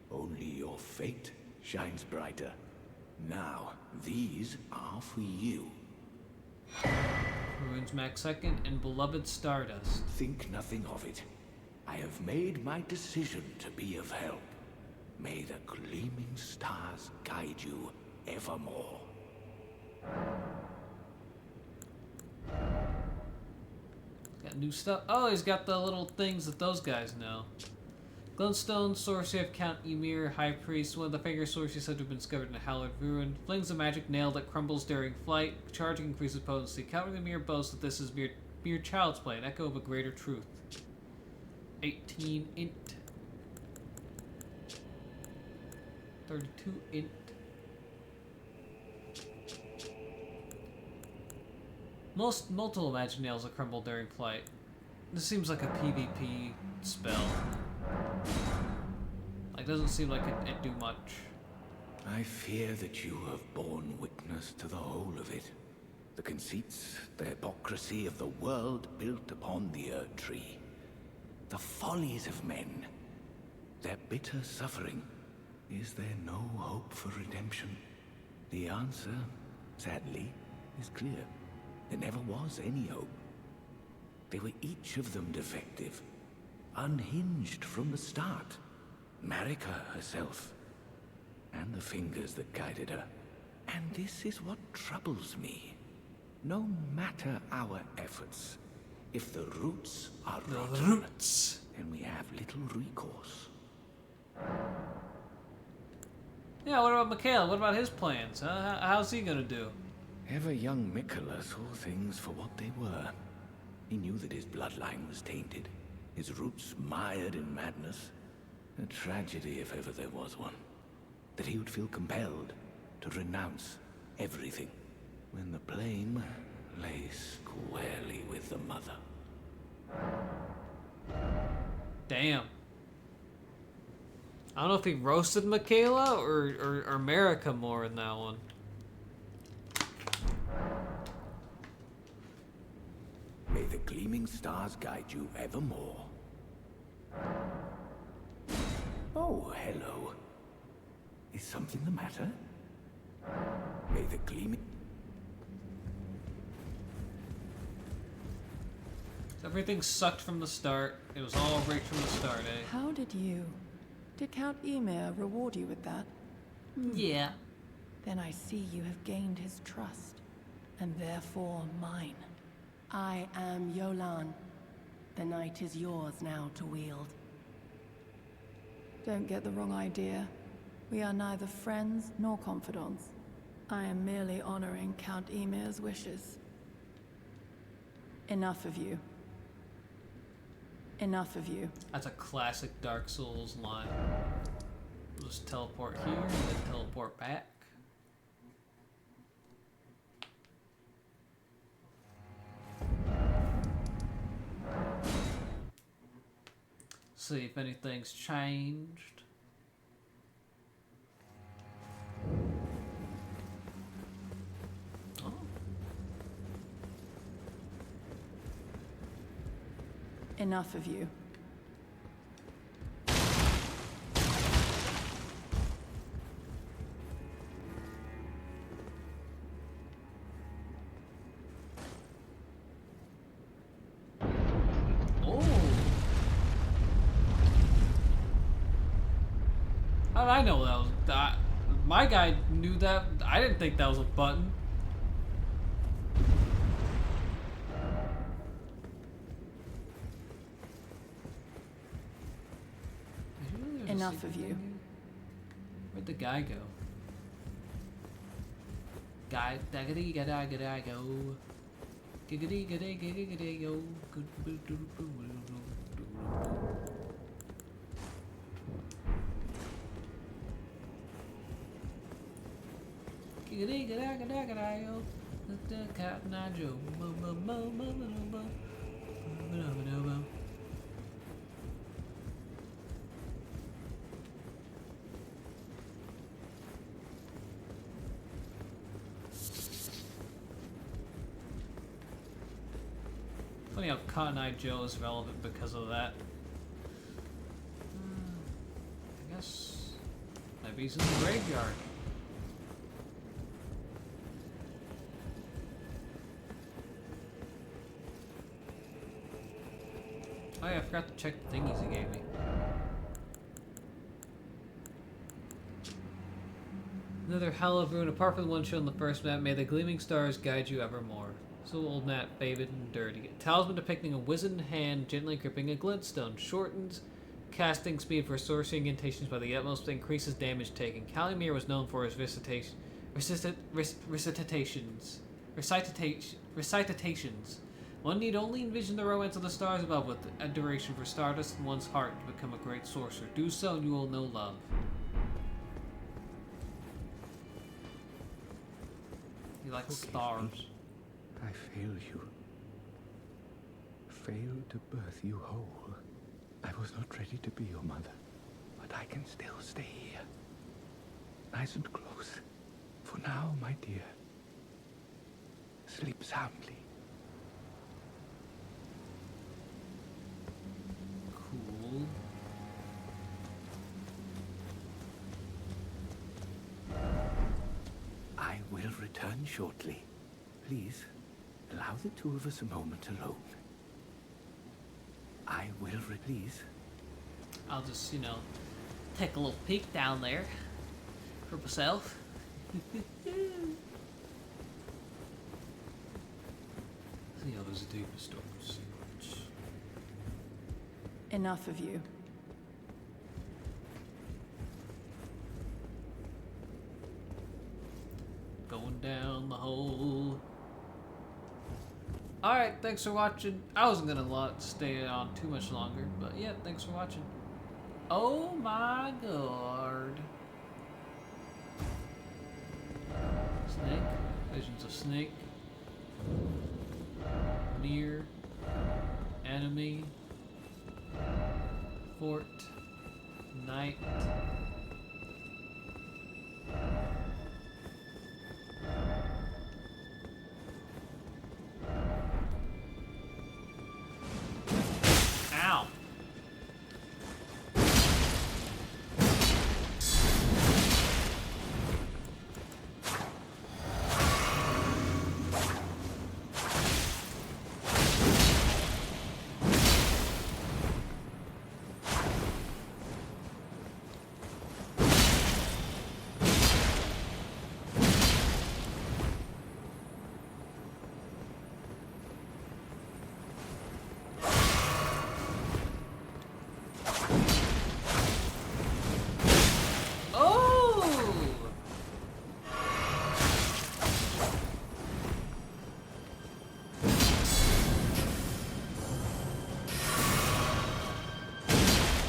[SPEAKER 2] Only your fate shines brighter. Now, these are for you.
[SPEAKER 1] Ruins Max Second and Beloved Stardust.
[SPEAKER 2] Think nothing of it. I have made my decision to be of help. May the gleaming stars guide you evermore.
[SPEAKER 1] Got new stuff. Oh, he's got the little things that those guys know. Glowstone, sorcery of Count Ymir, High Priest. One of the finger sorceries said to have been discovered in a hallowed ruin. Flings a magic nail that crumbles during flight. Charging increases potency. Count Ymir boasts that this is mere child's play, an echo of a greater truth. 18 int. 32 int. Multiple magic nails that crumble during flight. This seems like a PvP spell. Like, doesn't seem like it'd do much.
[SPEAKER 2] I fear that you have borne witness to the whole of it. The conceits, the hypocrisy of the world built upon the Erdtree. The follies of men. Their bitter suffering. Is there no hope for redemption? The answer, sadly, is clear. There never was any hope. They were each of them defective, unhinged from the start. Marika herself, and the fingers that guided her. And this is what troubles me. No matter our efforts, if the roots are rotten, then we have little recourse.
[SPEAKER 1] Yeah, what about Mikhail? What about his plans? How's he gonna do?
[SPEAKER 2] Ever young Mikola saw things for what they were. He knew that his bloodline was tainted, his roots mired in madness. A tragedy if ever there was one. That he would feel compelled to renounce everything when the blame lay squarely with the mother.
[SPEAKER 1] Damn. I don't know if he roasted Michaela or America more in that one.
[SPEAKER 2] May the gleaming stars guide you evermore. Oh, hello. Is something the matter? May the gleaming...
[SPEAKER 1] Everything sucked from the start. It was all right from the start, eh?
[SPEAKER 3] How did you? Did Count Ymir reward you with that?
[SPEAKER 1] Yeah.
[SPEAKER 3] Then I see you have gained his trust, and therefore mine. I am Jolán. The night is yours now to wield. Don't get the wrong idea. We are neither friends nor confidants. I am merely honoring Count Ymir's wishes. Enough of you. Enough of you.
[SPEAKER 1] That's a classic Dark Souls line. We'll just teleport here and then teleport back. See if anything's changed. Oh.
[SPEAKER 3] Enough of you.
[SPEAKER 1] How did I know that was that? My guy knew that. I didn't think that was a button.
[SPEAKER 3] Enough of you.
[SPEAKER 1] Where'd the guy go? Guy, daggity, gadda, go. Giggity, giggity, giggity, go. Giggity, gadda, go. The cat and I Joe. Funny how Cotton Eye Joe is relevant because of that. I guess maybe he's in the graveyard. Oh yeah, I forgot to check the thingies he gave me. Another hell of ruin, apart from the one shown on the first map. May the gleaming stars guide you evermore. So old Nat, faded and dirty. Talisman depicting a wizened hand gently gripping a glintstone. Shortens casting speed for sorcery incantations by the utmost, but increases damage taken. Ymir was known for his recitations. One need only envision the romance of the stars above with adoration for stardust in one's heart to become a great sorcerer. Do so and you will know love. He likes stars.
[SPEAKER 2] I fail you. Failed to birth you whole. I was not ready to be your mother, but I can still stay here. Nice and close. For now, my dear. Sleep soundly.
[SPEAKER 1] Cool.
[SPEAKER 2] I will return shortly. Please, allow the two of us a moment alone. I will please.
[SPEAKER 1] I'll just, you know, take a little peek down there for myself. See how there's a deeper story.
[SPEAKER 3] Enough of you.
[SPEAKER 1] Going down the hole. Alright, thanks for watching. I wasn't gonna stay on too much longer, but yeah, thanks for watching. Oh my god. Snake. Visions of snake. Near. Enemy. Fort. Night. Ow.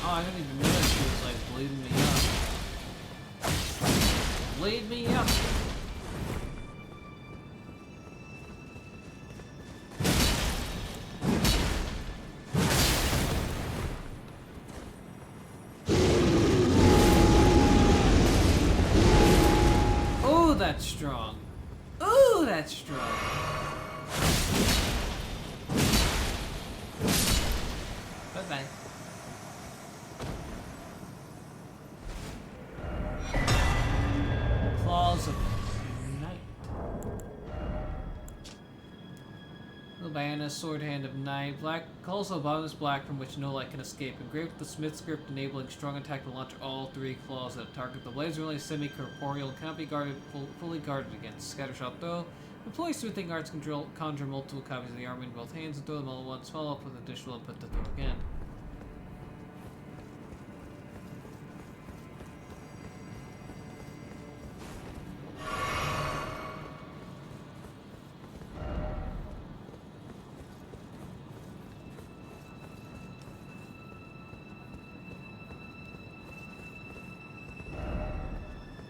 [SPEAKER 1] I didn't even realize she was like bleeding me up. Bleed me up! Oh, that's strong. Oh, that's strong. Bye-bye. Claws of Night. Liliana, Sword Hand of Night. Black, also bottomless black from which no light can escape. Engraved with the Smith script enabling strong attack to launch all three claws at a target. The blades are only semi-corporeal and cannot be fully guarded against. Scattershot throw. Employ smithing arts conjure multiple copies of the armor in both hands and throw them all at once. Follow up with additional input to throw again.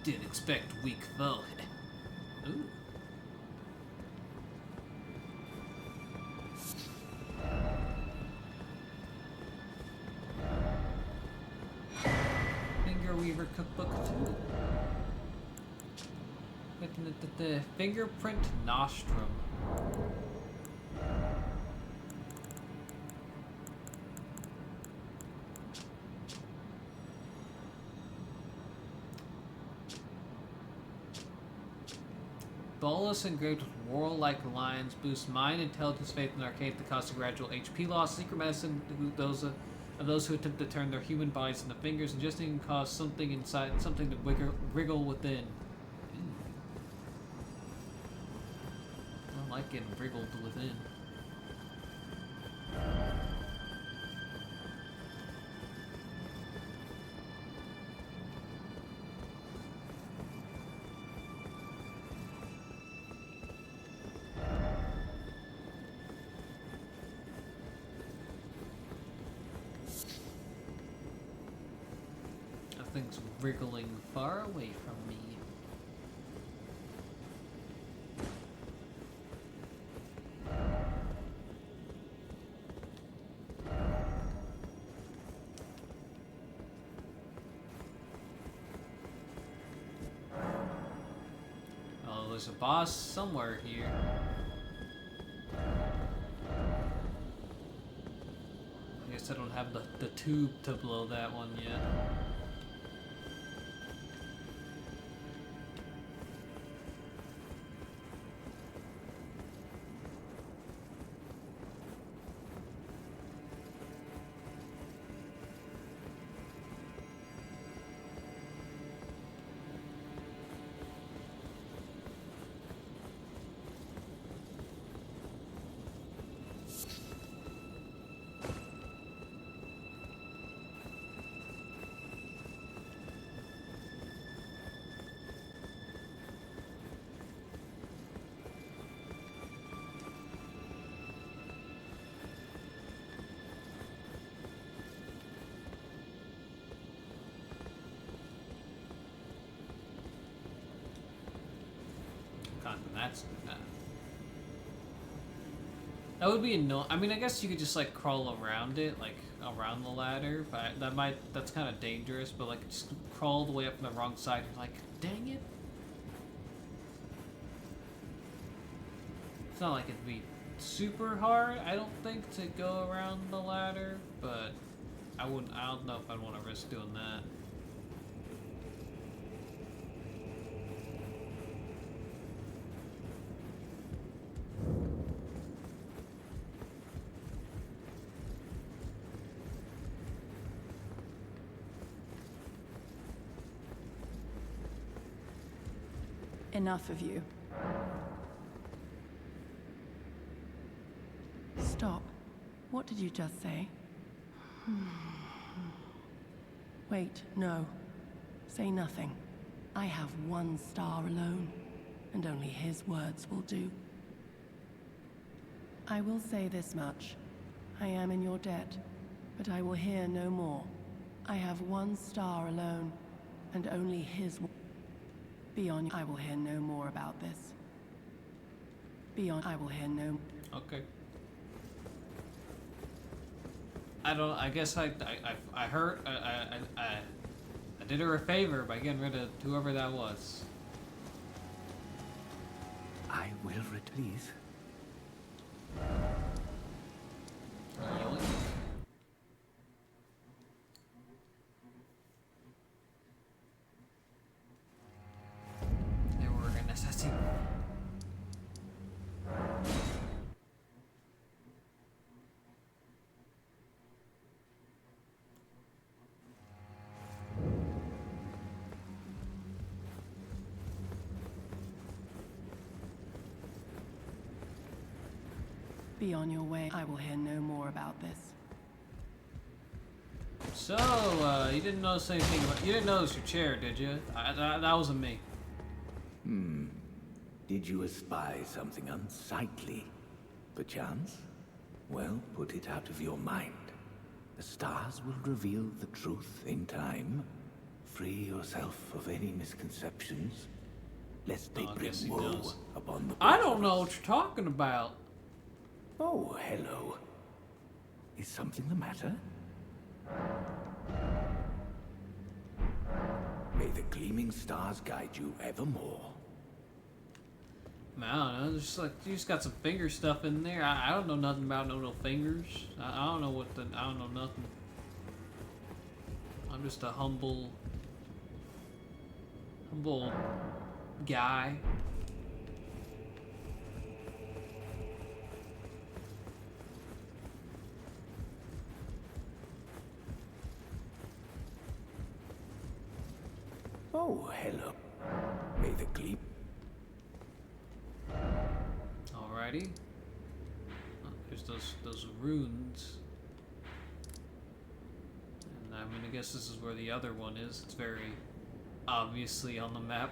[SPEAKER 1] Didn't expect weak foe. Ooh. Fingerweaver cookbook 2. Fingerprint nostrum. Bolus engraved with warlike lines boosts mind, intelligence, faith, and arcade to cause a gradual HP loss. Secret medicine of those who attempt to turn their human bodies into fingers. Ingesting can cause something inside, something to wriggle within. I don't like getting wriggled within. Things wriggling far away from me. Oh, there's a boss somewhere here. I guess I don't have the tube to blow that one yet. That's that would be annoying. I mean, I guess you could just like crawl around it, like around the ladder, but that's kind of dangerous. But like just crawl the way up on the wrong side. You're like, dang it. It's not like it'd be super hard, I don't think, to go around the ladder, but I don't know if I'd want to risk doing that.
[SPEAKER 3] Enough of you. Stop. What did you just say? Wait, no. Say nothing. I have one star alone, and only his words will do. I will say this much. I am in your debt, but I will hear no more. I have one star alone, and only his beyond. I will hear no more about this. Beyond. I will hear no.
[SPEAKER 1] Okay. I guess I hurt. I did her a favor by getting rid of whoever that was.
[SPEAKER 2] I will please.
[SPEAKER 1] Yoink. There were an assassin.
[SPEAKER 3] Be on your way. I will hear no more about this.
[SPEAKER 1] So, you didn't notice anything about... You didn't notice your chair, did you? That wasn't me.
[SPEAKER 2] Did you espy something unsightly, perchance? Well, put it out of your mind. The stars will reveal the truth in time. Free yourself of any misconceptions, lest they
[SPEAKER 1] Oh, I
[SPEAKER 2] bring
[SPEAKER 1] guess he
[SPEAKER 2] woe
[SPEAKER 1] does.
[SPEAKER 2] upon the
[SPEAKER 1] I
[SPEAKER 2] both
[SPEAKER 1] don't
[SPEAKER 2] of
[SPEAKER 1] know
[SPEAKER 2] us.
[SPEAKER 1] what you're talking about.
[SPEAKER 2] Oh, hello. Is something the matter? May the gleaming stars guide you evermore.
[SPEAKER 1] I don't know. Just like you just got some finger stuff in there. I don't know nothing about no fingers. I don't know what the. I don't know nothing. I'm just a humble guy.
[SPEAKER 2] Oh, hello. May the gleam...
[SPEAKER 1] Alrighty. Oh, there's those runes. And I mean, I guess this is where the other one is. It's very obviously on the map.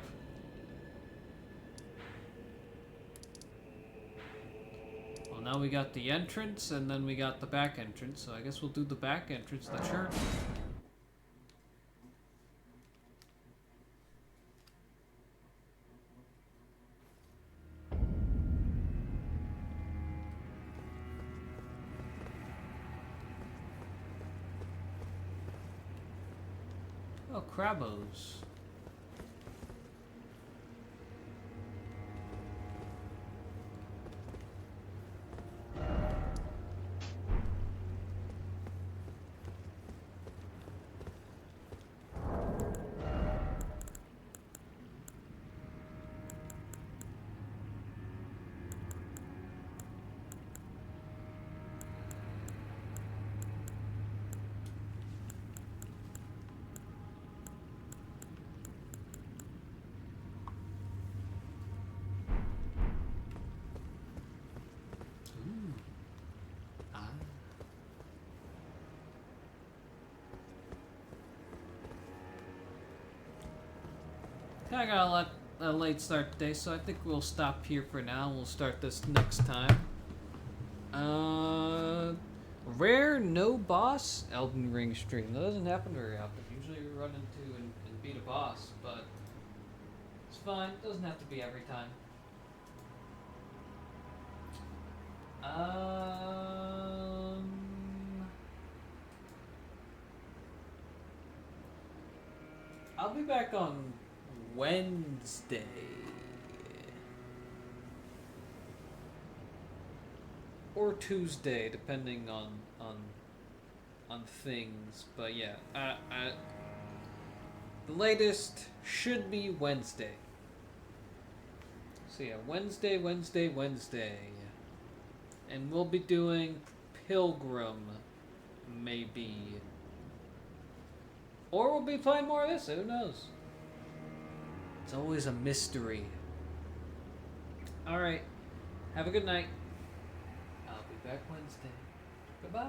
[SPEAKER 1] Well, now we got the entrance, and then we got the back entrance. So I guess we'll do the back entrance, the church. Oh, Crabos. I got a late start today, so I think we'll stop here for now. We'll start this next time. Rare no boss Elden Ring stream. That doesn't happen very often. Usually we run into and beat a boss, but it's fine. It doesn't have to be every time. I'll be back on Wednesday. Or Tuesday, depending on things. But yeah, the latest should be Wednesday. So yeah, Wednesday. And we'll be doing Pilgrim, maybe. Or we'll be playing more of this, who knows? It's always a mystery. Alright, have a good night. I'll be back Wednesday. Goodbye.